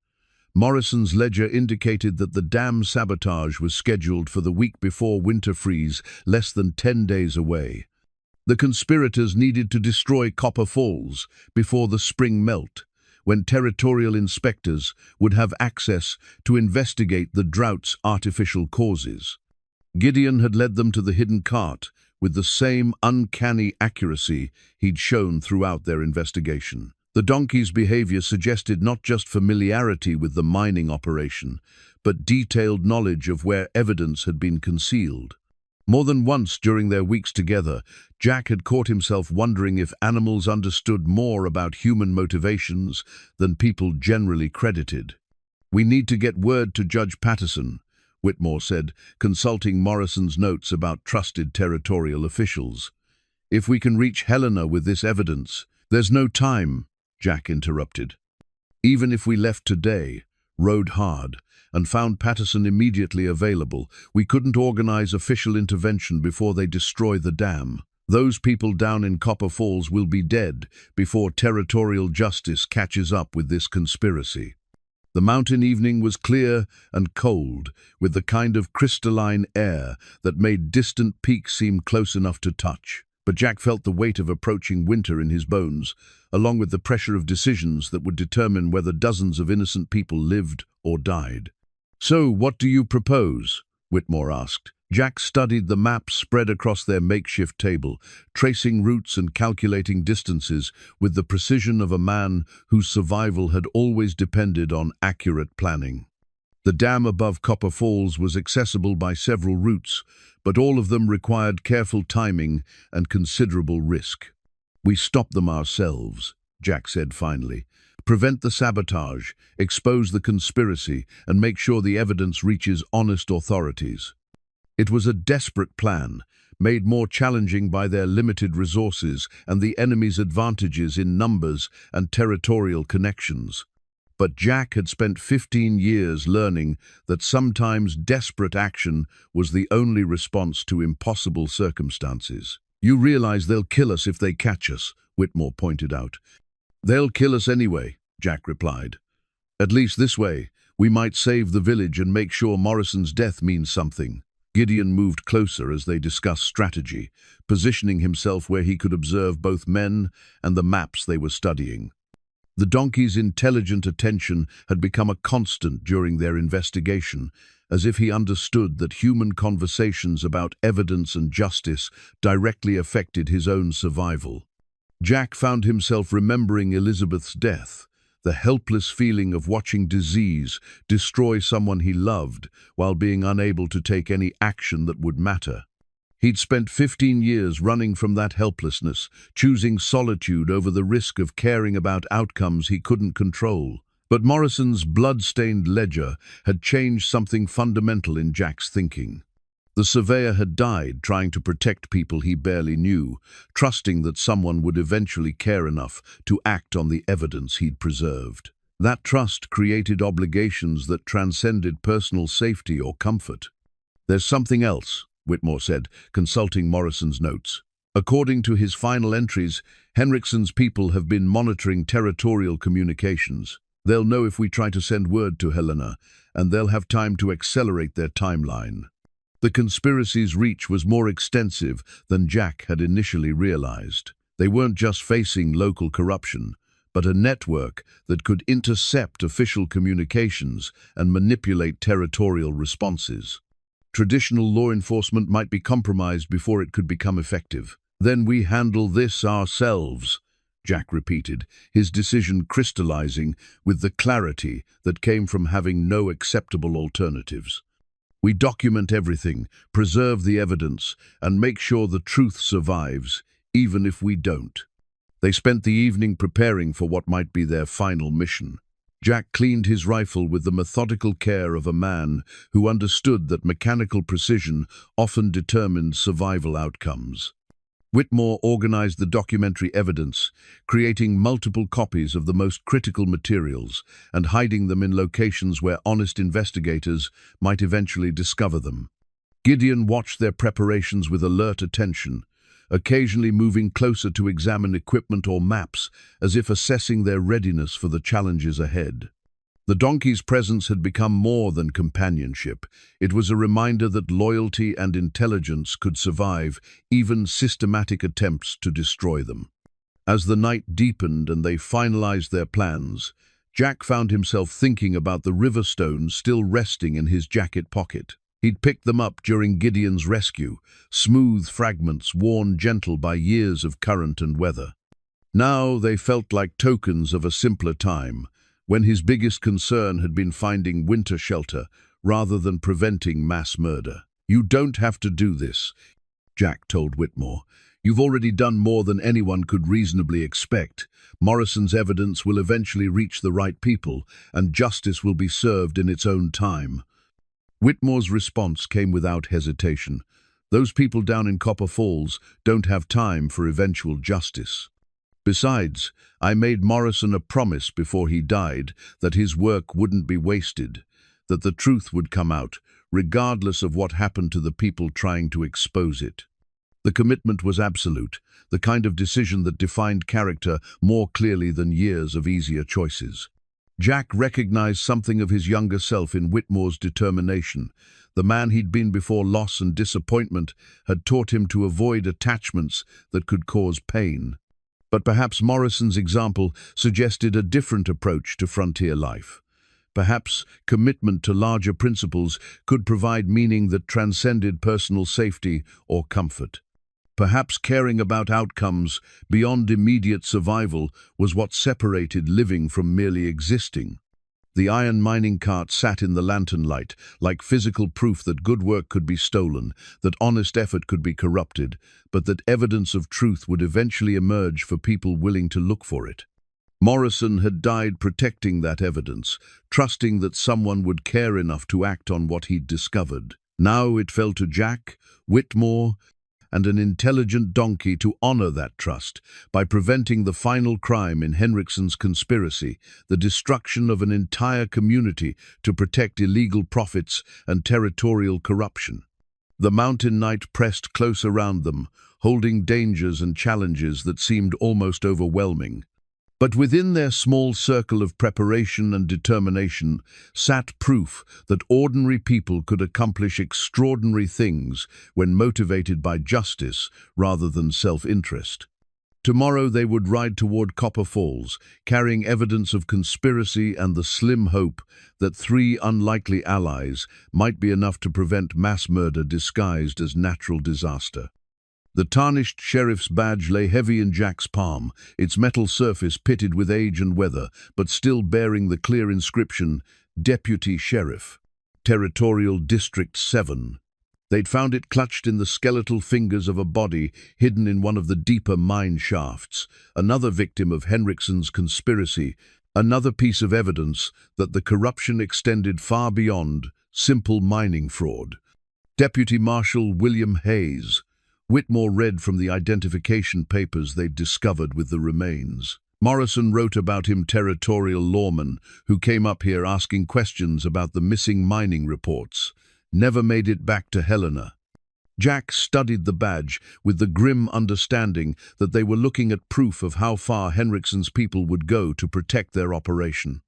Morrison's ledger indicated that the dam sabotage was scheduled for the week before winter freeze, less than 10 days away. The conspirators needed to destroy Copper Falls before the spring melt, when territorial inspectors would have access to investigate the drought's artificial causes. Gideon had led them to the hidden cart with the same uncanny accuracy he'd shown throughout their investigation. The donkey's behavior suggested not just familiarity with the mining operation, but detailed knowledge of where evidence had been concealed. More than once during their weeks together, Jack had caught himself wondering if animals understood more about human motivations than people generally credited. "We need to get word to Judge Patterson," Whitmore said, consulting Morrison's notes about trusted territorial officials. "If we can reach Helena with this evidence—" "There's no time," Jack interrupted. "Even if we left today, rode hard, and found Patterson immediately available, we couldn't organize official intervention before they destroy the dam. Those people down in Copper Falls will be dead before territorial justice catches up with this conspiracy." The mountain evening was clear and cold, with the kind of crystalline air that made distant peaks seem close enough to touch. But Jack felt the weight of approaching winter in his bones, along with the pressure of decisions that would determine whether dozens of innocent people lived or died. "So, what do you propose?" Whitmore asked. Jack studied the maps spread across their makeshift table, tracing routes and calculating distances with the precision of a man whose survival had always depended on accurate planning. The dam above Copper Falls was accessible by several routes, but all of them required careful timing and considerable risk. "We stop them ourselves," Jack said finally. "Prevent the sabotage, expose the conspiracy, and make sure the evidence reaches honest authorities." It was a desperate plan, made more challenging by their limited resources and the enemy's advantages in numbers and territorial connections. But Jack had spent 15 years learning that sometimes desperate action was the only response to impossible circumstances. "You realize they'll kill us if they catch us," Whitmore pointed out. "They'll kill us anyway," Jack replied. "At least this way, we might save the village and make sure Morrison's death means something." Gideon moved closer as they discussed strategy, positioning himself where he could observe both men and the maps they were studying. The donkey's intelligent attention had become a constant during their investigation, as if he understood that human conversations about evidence and justice directly affected his own survival. Jack found himself remembering Elizabeth's death, the helpless feeling of watching disease destroy someone he loved while being unable to take any action that would matter. He'd spent 15 years running from that helplessness, choosing solitude over the risk of caring about outcomes he couldn't control. But Morrison's blood-stained ledger had changed something fundamental in Jack's thinking. The surveyor had died trying to protect people he barely knew, trusting that someone would eventually care enough to act on the evidence he'd preserved. That trust created obligations that transcended personal safety or comfort. "There's something else," Whitmore said, consulting Morrison's notes. According to his final entries, Henrikson's people have been monitoring territorial communications. They'll know if we try to send word to Helena, and they'll have time to accelerate their timeline. The conspiracy's reach was more extensive than Jack had initially realized. They weren't just facing local corruption, but a network that could intercept official communications and manipulate territorial responses. Traditional law enforcement might be compromised before it could become effective. "Then we handle this ourselves," Jack repeated, his decision crystallizing with the clarity that came from having no acceptable alternatives. "We document everything, preserve the evidence, and make sure the truth survives, even if we don't." They spent the evening preparing for what might be their final mission. Jack cleaned his rifle with the methodical care of a man who understood that mechanical precision often determined survival outcomes. Whitmore organized the documentary evidence, creating multiple copies of the most critical materials and hiding them in locations where honest investigators might eventually discover them. Gideon watched their preparations with alert attention, occasionally moving closer to examine equipment or maps, as if assessing their readiness for the challenges ahead. The donkey's presence had become more than companionship. It was a reminder that loyalty and intelligence could survive even systematic attempts to destroy them. As the night deepened and they finalized their plans, Jack found himself thinking about the river stones still resting in his jacket pocket. He'd picked them up during Gideon's rescue, smooth fragments worn gentle by years of current and weather. Now they felt like tokens of a simpler time, when his biggest concern had been finding winter shelter rather than preventing mass murder. "You don't have to do this," Jack told Whitmore. "You've already done more than anyone could reasonably expect. Morrison's evidence will eventually reach the right people, and justice will be served in its own time." Whitmore's response came without hesitation. "Those people down in Copper Falls don't have time for eventual justice. Besides, I made Morrison a promise before he died that his work wouldn't be wasted, that the truth would come out, regardless of what happened to the people trying to expose it." The commitment was absolute, the kind of decision that defined character more clearly than years of easier choices. Jack recognized something of his younger self in Whitmore's determination. The man he'd been before loss and disappointment had taught him to avoid attachments that could cause pain. But perhaps Morrison's example suggested a different approach to frontier life. Perhaps commitment to larger principles could provide meaning that transcended personal safety or comfort. Perhaps caring about outcomes beyond immediate survival was what separated living from merely existing. The iron mining cart sat in the lantern light, like physical proof that good work could be stolen, that honest effort could be corrupted, but that evidence of truth would eventually emerge for people willing to look for it. Morrison had died protecting that evidence, trusting that someone would care enough to act on what he'd discovered. Now it fell to Jack, Whitmore, and an intelligent donkey to honor that trust by preventing the final crime in Henrikson's conspiracy, the destruction of an entire community to protect illegal profits and territorial corruption. The mountain night pressed close around them, holding dangers and challenges that seemed almost overwhelming. But within their small circle of preparation and determination sat proof that ordinary people could accomplish extraordinary things when motivated by justice rather than self-interest. Tomorrow they would ride toward Copper Falls, carrying evidence of conspiracy and the slim hope that 3 unlikely allies might be enough to prevent mass murder disguised as natural disaster. The tarnished sheriff's badge lay heavy in Jack's palm, its metal surface pitted with age and weather, but still bearing the clear inscription, Deputy Sheriff, Territorial District 7. They'd found it clutched in the skeletal fingers of a body hidden in one of the deeper mine shafts, another victim of Henriksen's conspiracy, another piece of evidence that the corruption extended far beyond simple mining fraud. Deputy Marshal William Hayes. Whitmore read from the identification papers they'd discovered with the remains. Morrison wrote about him territorial lawman who came up here asking questions about the missing mining reports. Never made it back to Helena. Jack studied the badge with the grim understanding that they were looking at proof of how far Henriksen's people would go to protect their operation.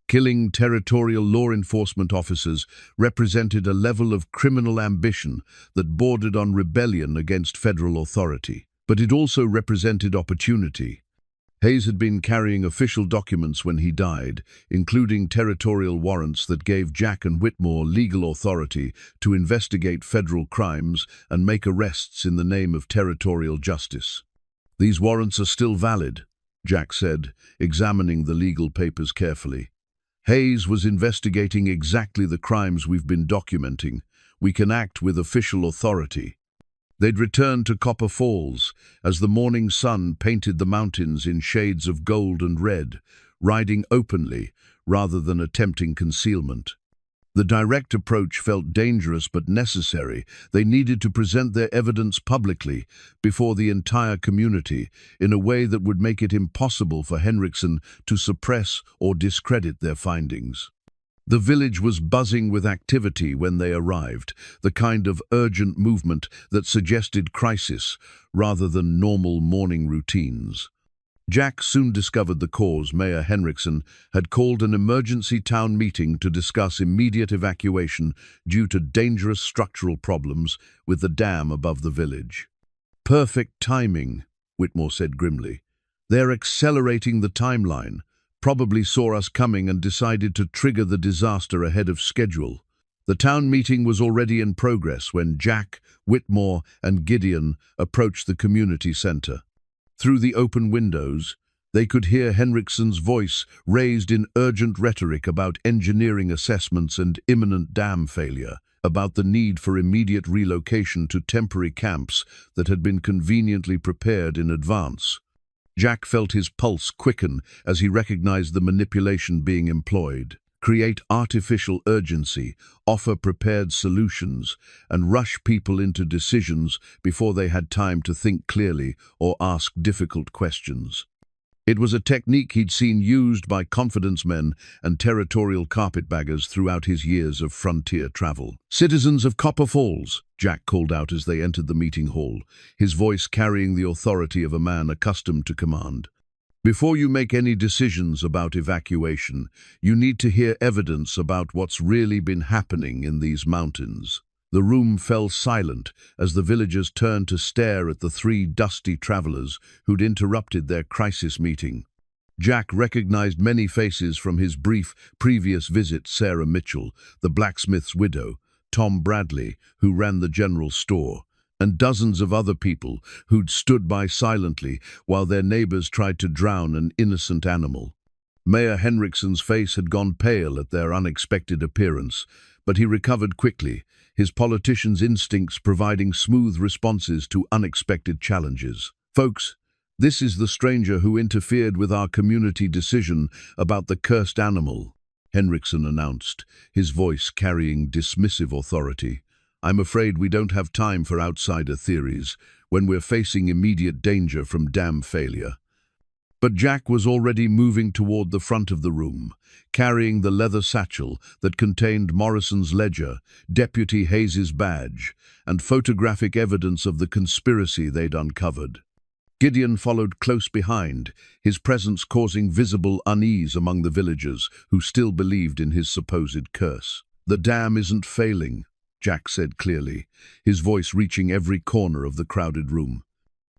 Killing territorial law enforcement officers represented a level of criminal ambition that bordered on rebellion against federal authority. But it also represented opportunity. Hayes had been carrying official documents when he died, including territorial warrants that gave Jack and Whitmore legal authority to investigate federal crimes and make arrests in the name of territorial justice. "These warrants are still valid," Jack said, examining the legal papers carefully. "Hayes was investigating exactly the crimes we've been documenting. We can act with official authority." They'd returned to Copper Falls as the morning sun painted the mountains in shades of gold and red, riding openly rather than attempting concealment. The direct approach felt dangerous but necessary. They needed to present their evidence publicly before the entire community in a way that would make it impossible for Henriksen to suppress or discredit their findings. The village was buzzing with activity when they arrived, the kind of urgent movement that suggested crisis rather than normal morning routines. Jack soon discovered the cause. Mayor Henriksen had called an emergency town meeting to discuss immediate evacuation due to dangerous structural problems with the dam above the village. "Perfect timing," Whitmore said grimly. "They're accelerating the timeline. Probably saw us coming and decided to trigger the disaster ahead of schedule." The town meeting was already in progress when Jack, Whitmore, and Gideon approached the community center. Through the open windows, they could hear Henriksen's voice raised in urgent rhetoric about engineering assessments and imminent dam failure, about the need for immediate relocation to temporary camps that had been conveniently prepared in advance. Jack felt his pulse quicken as he recognized the manipulation being employed. Create artificial urgency, offer prepared solutions, and rush people into decisions before they had time to think clearly or ask difficult questions. It was a technique he'd seen used by confidence men and territorial carpetbaggers throughout his years of frontier travel. "Citizens of Copper Falls," Jack called out as they entered the meeting hall, his voice carrying the authority of a man accustomed to command. "Before you make any decisions about evacuation, you need to hear evidence about what's really been happening in these mountains." The room fell silent as the villagers turned to stare at the three dusty travelers who'd interrupted their crisis meeting. Jack recognized many faces from his brief previous visit: Sarah Mitchell, the blacksmith's widow, Tom Bradley, who ran the general store, and dozens of other people who'd stood by silently while their neighbors tried to drown an innocent animal. Mayor Henriksen's face had gone pale at their unexpected appearance, but he recovered quickly, his politician's instincts providing smooth responses to unexpected challenges. "Folks, this is the stranger who interfered with our community decision about the cursed animal," Henriksen announced, his voice carrying dismissive authority. "I'm afraid we don't have time for outsider theories when we're facing immediate danger from dam failure." But Jack was already moving toward the front of the room, carrying the leather satchel that contained Morrison's ledger, Deputy Hayes's badge, and photographic evidence of the conspiracy they'd uncovered. Gideon followed close behind, his presence causing visible unease among the villagers who still believed in his supposed curse. "The dam isn't failing," Jack said clearly, his voice reaching every corner of the crowded room.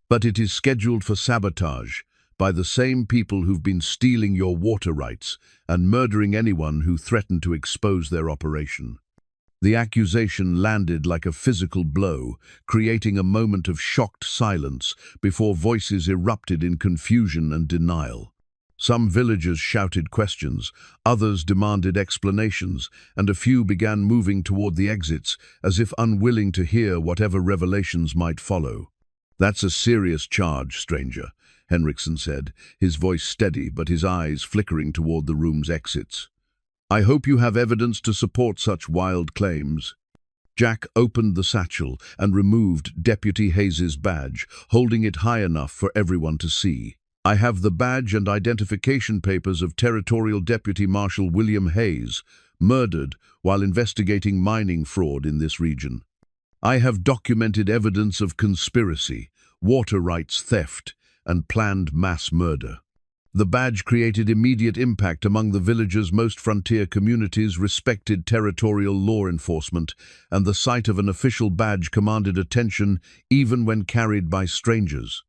"But it is scheduled for sabotage by the same people who've been stealing your water rights and murdering anyone who threatened to expose their operation." The accusation landed like a physical blow, creating a moment of shocked silence before voices erupted in confusion and denial. Some villagers shouted questions, others demanded explanations, and a few began moving toward the exits, as if unwilling to hear whatever revelations might follow. "That's a serious charge, stranger," Henriksen said, his voice steady but his eyes flickering toward the room's exits. "I hope you have evidence to support such wild claims." Jack opened the satchel and removed Deputy Hayes's badge, holding it high enough for everyone to see. "I have the badge and identification papers of Territorial Deputy Marshal William Hayes, murdered while investigating mining fraud in this region. I have documented evidence of conspiracy, water rights theft, and planned mass murder." The badge created immediate impact among the village's most frontier communities respected territorial law enforcement, and the sight of an official badge commanded attention even when carried by strangers.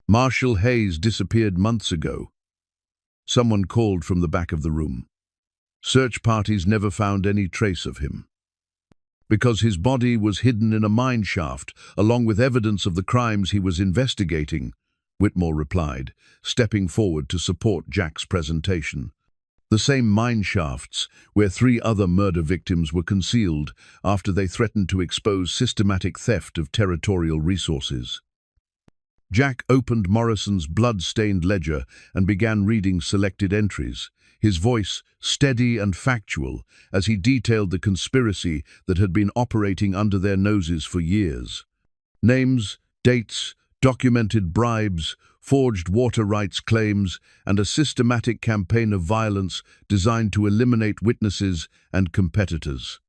"Marshal Hayes disappeared months ago," someone called from the back of the room. "Search parties never found any trace of him." "Because his body was hidden in a mine shaft, along with evidence of the crimes he was investigating," Whitmore replied, stepping forward to support Jack's presentation. "The same mine shafts where 3 other murder victims were concealed after they threatened to expose systematic theft of territorial resources." Jack opened Morrison's blood-stained ledger and began reading selected entries, his voice steady and factual as he detailed the conspiracy that had been operating under their noses for years. Names, dates, documented bribes, forged water rights claims, and a systematic campaign of violence designed to eliminate witnesses and competitors.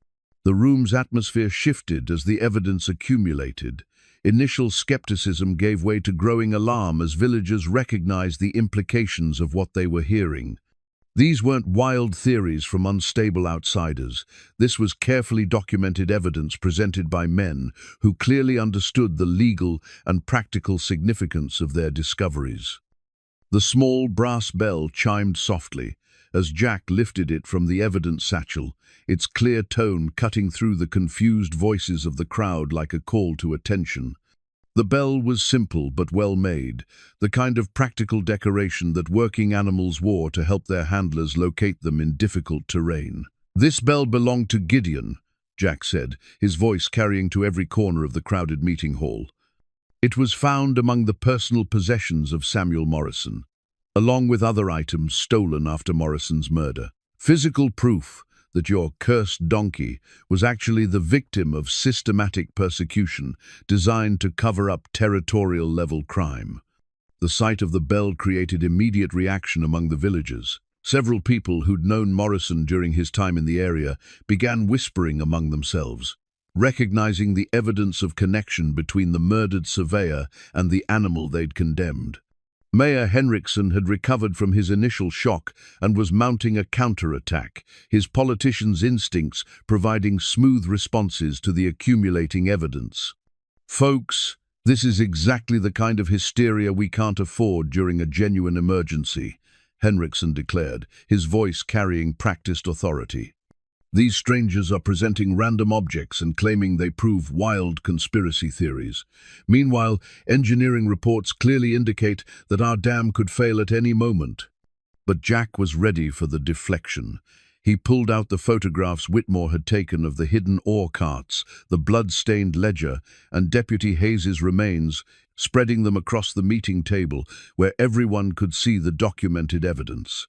The room's atmosphere shifted as the evidence accumulated. Initial skepticism gave way to growing alarm as villagers recognized the implications of what they were hearing. These weren't wild theories from unstable outsiders. This was carefully documented evidence presented by men who clearly understood the legal and practical significance of their discoveries. The small brass bell chimed softly as Jack lifted it from the evidence satchel, its clear tone cutting through the confused voices of the crowd like a call to attention. The bell was simple but well made, the kind of practical decoration that working animals wore to help their handlers locate them in difficult terrain. "This bell belonged to Gideon," Jack said, his voice carrying to every corner of the crowded meeting hall. "It was found among the personal possessions of Samuel Morrison, along with other items stolen after Morrison's murder. Physical proof that your cursed donkey was actually the victim of systematic persecution designed to cover up territorial-level crime." The sight of the bell created immediate reaction among the villagers. Several people who'd known Morrison during his time in the area began whispering among themselves, recognizing the evidence of connection between the murdered surveyor and the animal they'd condemned. Mayor Henriksen had recovered from his initial shock and was mounting a counterattack, his politician's instincts providing smooth responses to the accumulating evidence. "Folks, this is exactly the kind of hysteria we can't afford during a genuine emergency," Henriksen declared, his voice carrying practiced authority. "These strangers are presenting random objects and claiming they prove wild conspiracy theories. Meanwhile, engineering reports clearly indicate that our dam could fail at any moment." But Jack was ready for the deflection. He pulled out the photographs Whitmore had taken of the hidden ore carts, the blood-stained ledger, and Deputy Hayes's remains, spreading them across the meeting table where everyone could see the documented evidence.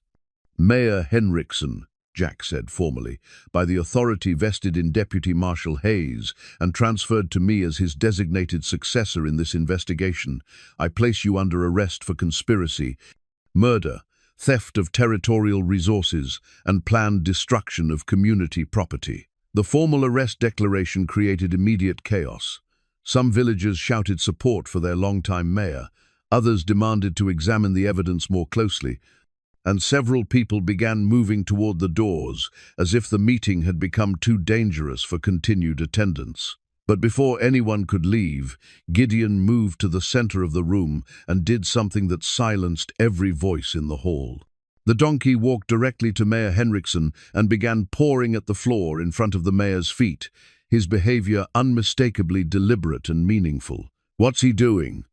"Mayor Henriksen," Jack said formally, "by the authority vested in Deputy Marshal Hayes and transferred to me as his designated successor in this investigation, I place you under arrest for conspiracy, murder, theft of territorial resources, and planned destruction of community property." The formal arrest declaration created immediate chaos. Some villagers shouted support for their longtime mayor, others demanded to examine the evidence more closely, and several people began moving toward the doors, as if the meeting had become too dangerous for continued attendance. But before anyone could leave, Gideon moved to the center of the room and did something that silenced every voice in the hall. The donkey walked directly to Mayor Henriksen and began pawing at the floor in front of the mayor's feet, his behavior unmistakably deliberate and meaningful. "What's he doing?"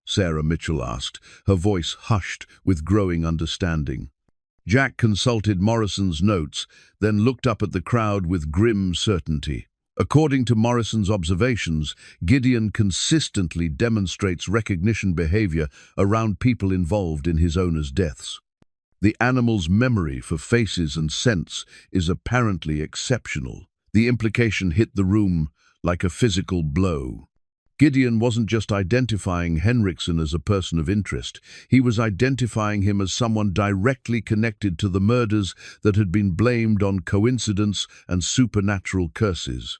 Sarah Mitchell asked, her voice hushed with growing understanding. Jack consulted Morrison's notes, then looked up at the crowd with grim certainty. According to Morrison's observations, Gideon consistently demonstrates recognition behavior around people involved in his owner's deaths. The animal's memory for faces and scents is apparently exceptional. The implication hit the room like a physical blow. Gideon wasn't just identifying Henriksen as a person of interest, he was identifying him as someone directly connected to the murders that had been blamed on coincidence and supernatural curses.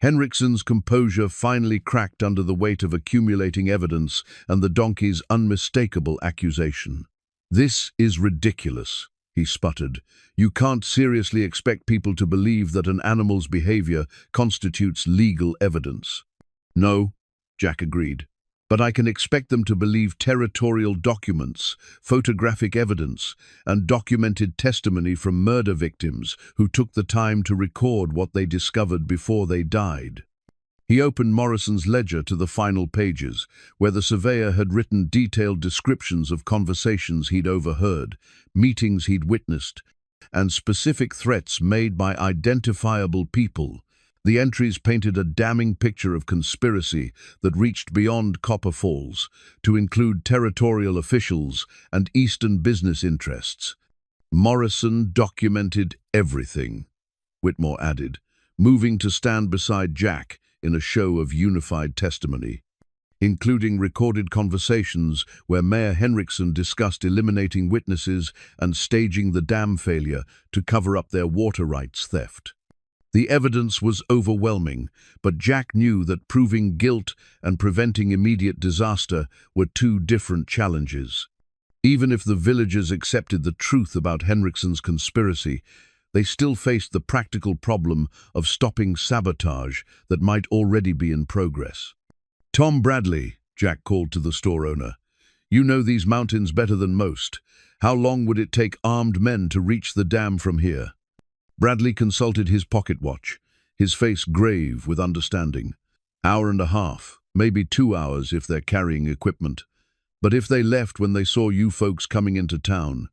Henriksen's composure finally cracked under the weight of accumulating evidence and the donkey's unmistakable accusation. "This is ridiculous," he sputtered. "You can't seriously expect people to believe that an animal's behavior constitutes legal evidence." "No," Jack agreed, "but I can expect them to believe territorial documents, photographic evidence, and documented testimony from murder victims who took the time to record what they discovered before they died." He opened Morrison's ledger to the final pages, where the surveyor had written detailed descriptions of conversations he'd overheard, meetings he'd witnessed, and specific threats made by identifiable people. The entries painted a damning picture of conspiracy that reached beyond Copper Falls, to include territorial officials and Eastern business interests. Morrison documented everything, Whitmore added, moving to stand beside Jack in a show of unified testimony, including recorded conversations where Mayor Henriksen discussed eliminating witnesses and staging the dam failure to cover up their water rights theft. The evidence was overwhelming, but Jack knew that proving guilt and preventing immediate disaster were two different challenges. Even if the villagers accepted the truth about Henriksen's conspiracy, they still faced the practical problem of stopping sabotage that might already be in progress. "Tom Bradley," Jack called to the store owner, "you know these mountains better than most. How long would it take armed men to reach the dam from here?" Bradley consulted his pocket watch, his face grave with understanding. "Hour and a half, maybe 2 hours if they're carrying equipment. But if they left when they saw you folks coming into town,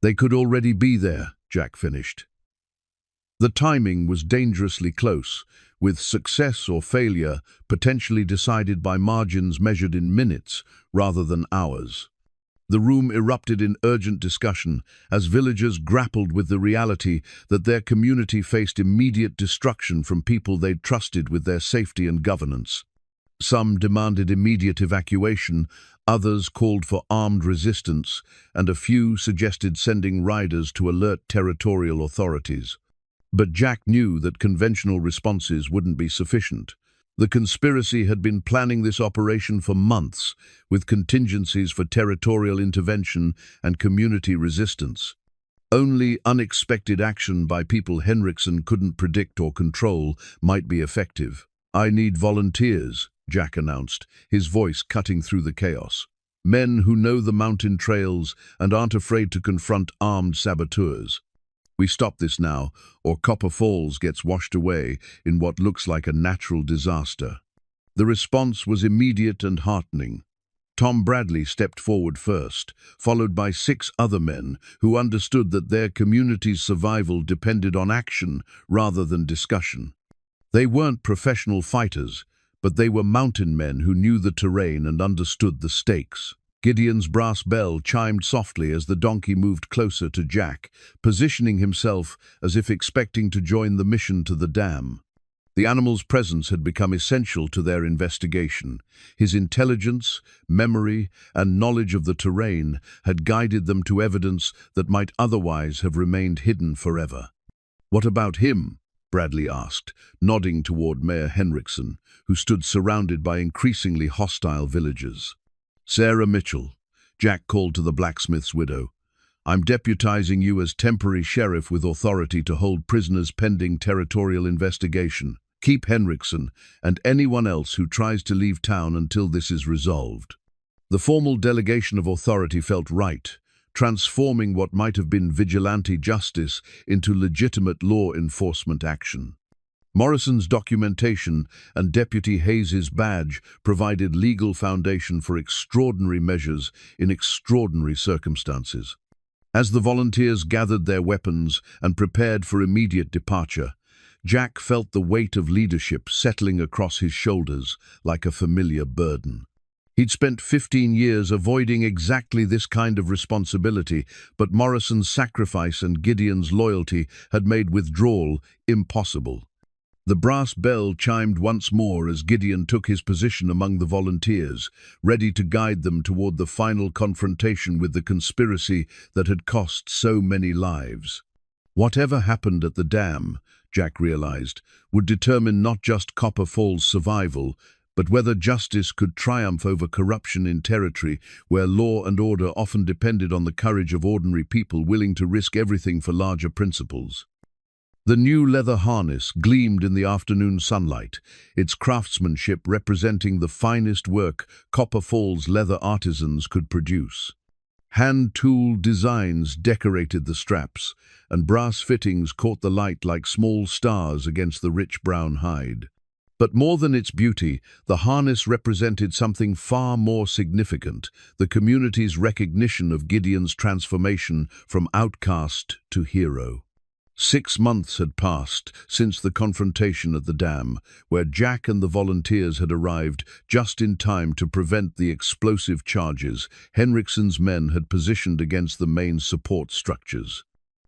they could already be there," Jack finished. The timing was dangerously close, with success or failure potentially decided by margins measured in minutes rather than hours. The room erupted in urgent discussion as villagers grappled with the reality that their community faced immediate destruction from people they'd trusted with their safety and governance. Some demanded immediate evacuation, others called for armed resistance, and a few suggested sending riders to alert territorial authorities. But Jack knew that conventional responses wouldn't be sufficient. The conspiracy had been planning this operation for months, with contingencies for territorial intervention and community resistance. Only unexpected action by people Henriksen couldn't predict or control might be effective. "I need volunteers," Jack announced, his voice cutting through the chaos. "Men who know the mountain trails and aren't afraid to confront armed saboteurs. We stop this now, or Copper Falls gets washed away in what looks like a natural disaster." The response was immediate and heartening. Tom Bradley stepped forward first, followed by 6 other men who understood that their community's survival depended on action rather than discussion. They weren't professional fighters, but they were mountain men who knew the terrain and understood the stakes. Gideon's brass bell chimed softly as the donkey moved closer to Jack, positioning himself as if expecting to join the mission to the dam. The animal's presence had become essential to their investigation. His intelligence, memory, and knowledge of the terrain had guided them to evidence that might otherwise have remained hidden forever. "What about him?" Bradley asked, nodding toward Mayor Henriksen, who stood surrounded by increasingly hostile villagers. "Sarah Mitchell," Jack called to the blacksmith's widow. "I'm deputizing you as temporary sheriff with authority to hold prisoners pending territorial investigation. Keep Henriksen and anyone else who tries to leave town until this is resolved." The formal delegation of authority felt right, transforming what might have been vigilante justice into legitimate law enforcement action. Morrison's documentation and Deputy Hayes's badge provided legal foundation for extraordinary measures in extraordinary circumstances. As the volunteers gathered their weapons and prepared for immediate departure, Jack felt the weight of leadership settling across his shoulders like a familiar burden. He'd spent 15 years avoiding exactly this kind of responsibility, but Morrison's sacrifice and Gideon's loyalty had made withdrawal impossible. The brass bell chimed once more as Gideon took his position among the volunteers, ready to guide them toward the final confrontation with the conspiracy that had cost so many lives. Whatever happened at the dam, Jack realized, would determine not just Copper Falls' survival, but whether justice could triumph over corruption in territory where law and order often depended on the courage of ordinary people willing to risk everything for larger principles. The new leather harness gleamed in the afternoon sunlight, its craftsmanship representing the finest work Copper Falls leather artisans could produce. Hand-tooled designs decorated the straps, and brass fittings caught the light like small stars against the rich brown hide. But more than its beauty, the harness represented something far more significant, the community's recognition of Gideon's transformation from outcast to hero. 6 months had passed since the confrontation at the dam, where Jack and the volunteers had arrived just in time to prevent the explosive charges Henriksen's men had positioned against the main support structures.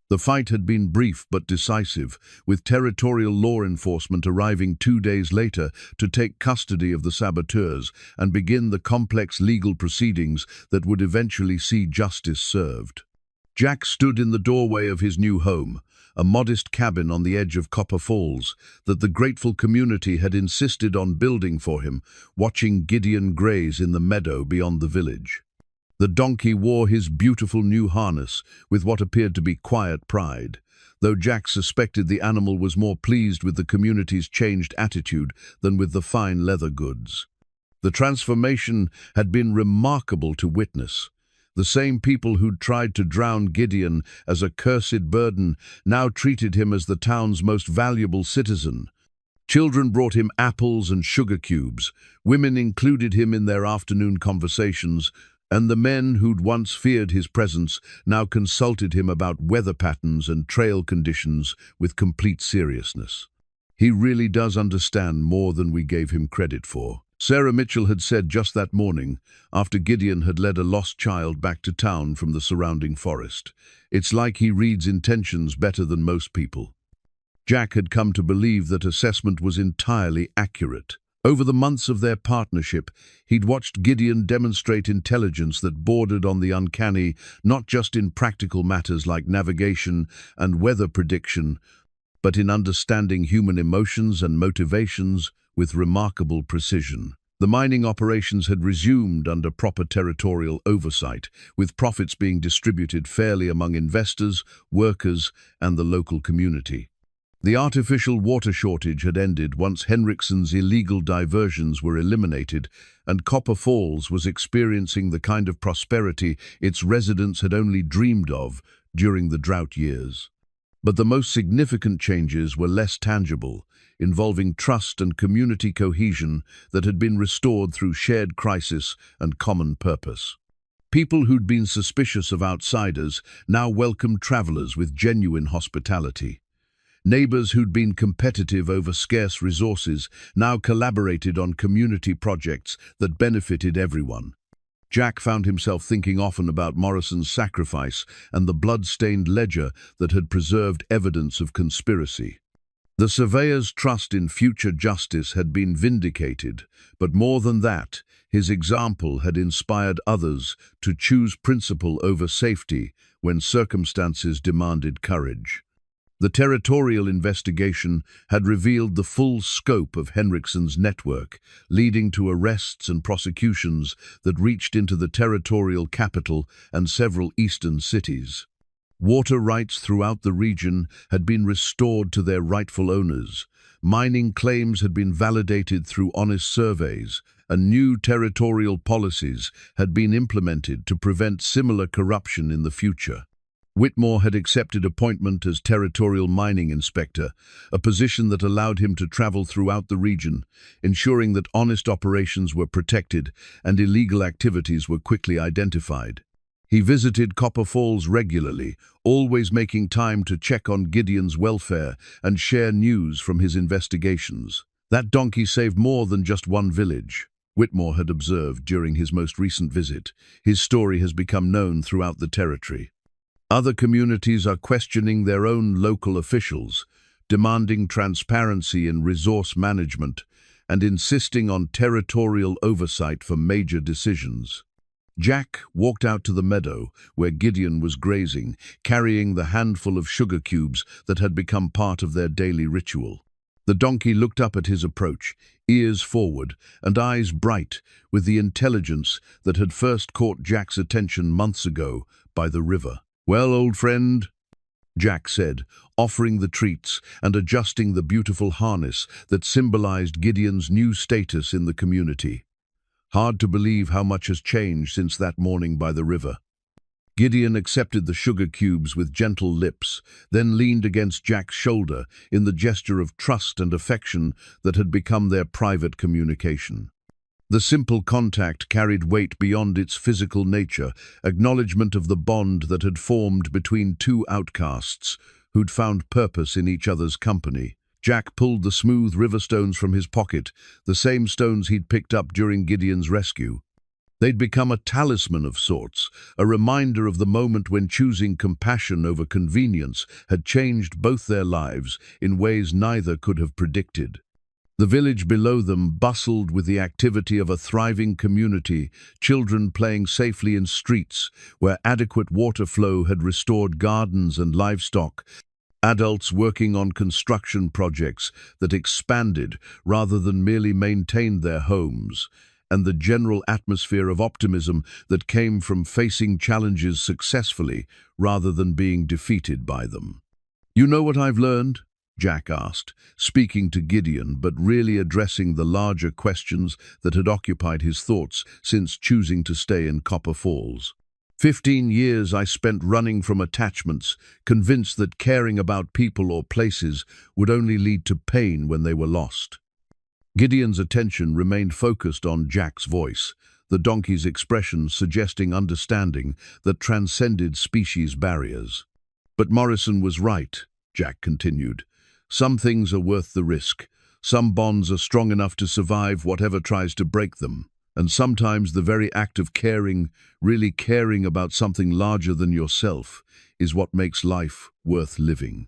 The fight had been brief but decisive, with territorial law enforcement arriving 2 days later to take custody of the saboteurs and begin the complex legal proceedings that would eventually see justice served. Jack stood in the doorway of his new home, a modest cabin on the edge of Copper Falls that the grateful community had insisted on building for him, watching Gideon graze in the meadow beyond the village. The donkey wore his beautiful new harness with what appeared to be quiet pride, though Jack suspected the animal was more pleased with the community's changed attitude than with the fine leather goods. The transformation had been remarkable to witness. The same people who'd tried to drown Gideon as a cursed burden now treated him as the town's most valuable citizen. Children brought him apples and sugar cubes, women included him in their afternoon conversations, and the men who'd once feared his presence now consulted him about weather patterns and trail conditions with complete seriousness. He really does understand more than we gave him credit for. Sarah Mitchell had said just that morning, after Gideon had led a lost child back to town from the surrounding forest. It's like he reads intentions better than most people. Jack had come to believe that assessment was entirely accurate. Over the months of their partnership, he'd watched Gideon demonstrate intelligence that bordered on the uncanny, not just in practical matters like navigation and weather prediction, but in understanding human emotions and motivations with remarkable precision. The mining operations had resumed under proper territorial oversight, with profits being distributed fairly among investors, workers, and the local community. The artificial water shortage had ended once Henriksen's illegal diversions were eliminated, and Copper Falls was experiencing the kind of prosperity its residents had only dreamed of during the drought years. But the most significant changes were less tangible, involving trust and community cohesion that had been restored through shared crisis and common purpose. People who'd been suspicious of outsiders now welcomed travelers with genuine hospitality. Neighbors who'd been competitive over scarce resources now collaborated on community projects that benefited everyone. Jack found himself thinking often about Morrison's sacrifice and the blood-stained ledger that had preserved evidence of conspiracy. The surveyor's trust in future justice had been vindicated, but more than that, his example had inspired others to choose principle over safety when circumstances demanded courage. The territorial investigation had revealed the full scope of Henriksen's network, leading to arrests and prosecutions that reached into the territorial capital and several eastern cities. Water rights throughout the region had been restored to their rightful owners. Mining claims had been validated through honest surveys, and new territorial policies had been implemented to prevent similar corruption in the future. Whitmore had accepted appointment as territorial mining inspector, a position that allowed him to travel throughout the region, ensuring that honest operations were protected and illegal activities were quickly identified. He visited Copper Falls regularly, always making time to check on Gideon's welfare and share news from his investigations. That donkey saved more than just one village, Whitmore had observed during his most recent visit. His story has become known throughout the territory. Other communities are questioning their own local officials, demanding transparency in resource management, and insisting on territorial oversight for major decisions. Jack walked out to the meadow where Gideon was grazing, carrying the handful of sugar cubes that had become part of their daily ritual. The donkey looked up at his approach, ears forward and eyes bright with the intelligence that had first caught Jack's attention months ago by the river. "Well, old friend," Jack said, offering the treats and adjusting the beautiful harness that symbolized Gideon's new status in the community. Hard to believe how much has changed since that morning by the river. Gideon accepted the sugar cubes with gentle lips, then leaned against Jack's shoulder in the gesture of trust and affection that had become their private communication. The simple contact carried weight beyond its physical nature, acknowledgement of the bond that had formed between two outcasts who'd found purpose in each other's company. Jack pulled the smooth river stones from his pocket, the same stones he'd picked up during Gideon's rescue. They'd become a talisman of sorts, a reminder of the moment when choosing compassion over convenience had changed both their lives in ways neither could have predicted. The village below them bustled with the activity of a thriving community, children playing safely in streets where adequate water flow had restored gardens and livestock, adults working on construction projects that expanded rather than merely maintained their homes, and the general atmosphere of optimism that came from facing challenges successfully rather than being defeated by them. "You know what I've learned?" Jack asked, speaking to Gideon but really addressing the larger questions that had occupied his thoughts since choosing to stay in Copper Falls. 15 years I spent running from attachments, convinced that caring about people or places would only lead to pain when they were lost. Gideon's attention remained focused on Jack's voice, the donkey's expression suggesting understanding that transcended species barriers. "But Morrison was right," Jack continued. "Some things are worth the risk. Some bonds are strong enough to survive whatever tries to break them. And sometimes the very act of caring, really caring about something larger than yourself, is what makes life worth living."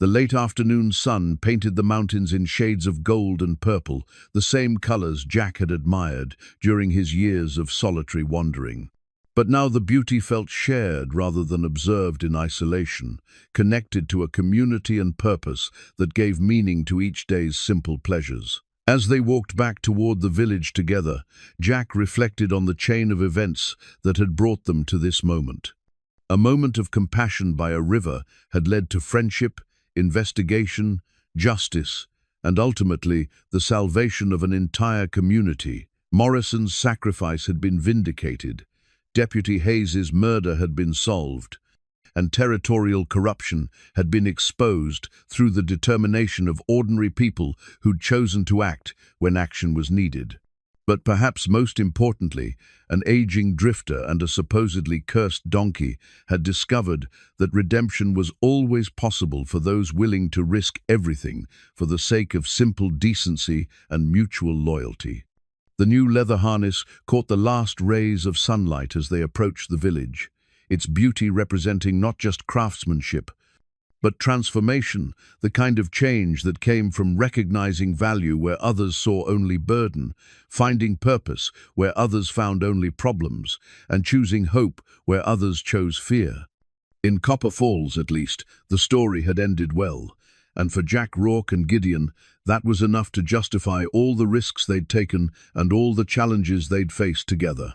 The late afternoon sun painted the mountains in shades of gold and purple, the same colors Jack had admired during his years of solitary wandering. But now the beauty felt shared rather than observed in isolation, connected to a community and purpose that gave meaning to each day's simple pleasures. As they walked back toward the village together, Jack reflected on the chain of events that had brought them to this moment. A moment of compassion by a river had led to friendship, investigation, justice, and ultimately the salvation of an entire community. Morrison's sacrifice had been vindicated. Deputy Hayes's murder had been solved, and territorial corruption had been exposed through the determination of ordinary people who'd chosen to act when action was needed. But perhaps most importantly, an aging drifter and a supposedly cursed donkey had discovered that redemption was always possible for those willing to risk everything for the sake of simple decency and mutual loyalty. The new leather harness caught the last rays of sunlight as they approached the village, its beauty representing not just craftsmanship, but transformation, the kind of change that came from recognizing value where others saw only burden, finding purpose where others found only problems, and choosing hope where others chose fear. In Copper Falls, at least, the story had ended well, and for Jack Rourke and Gideon, that was enough to justify all the risks they'd taken and all the challenges they'd faced together.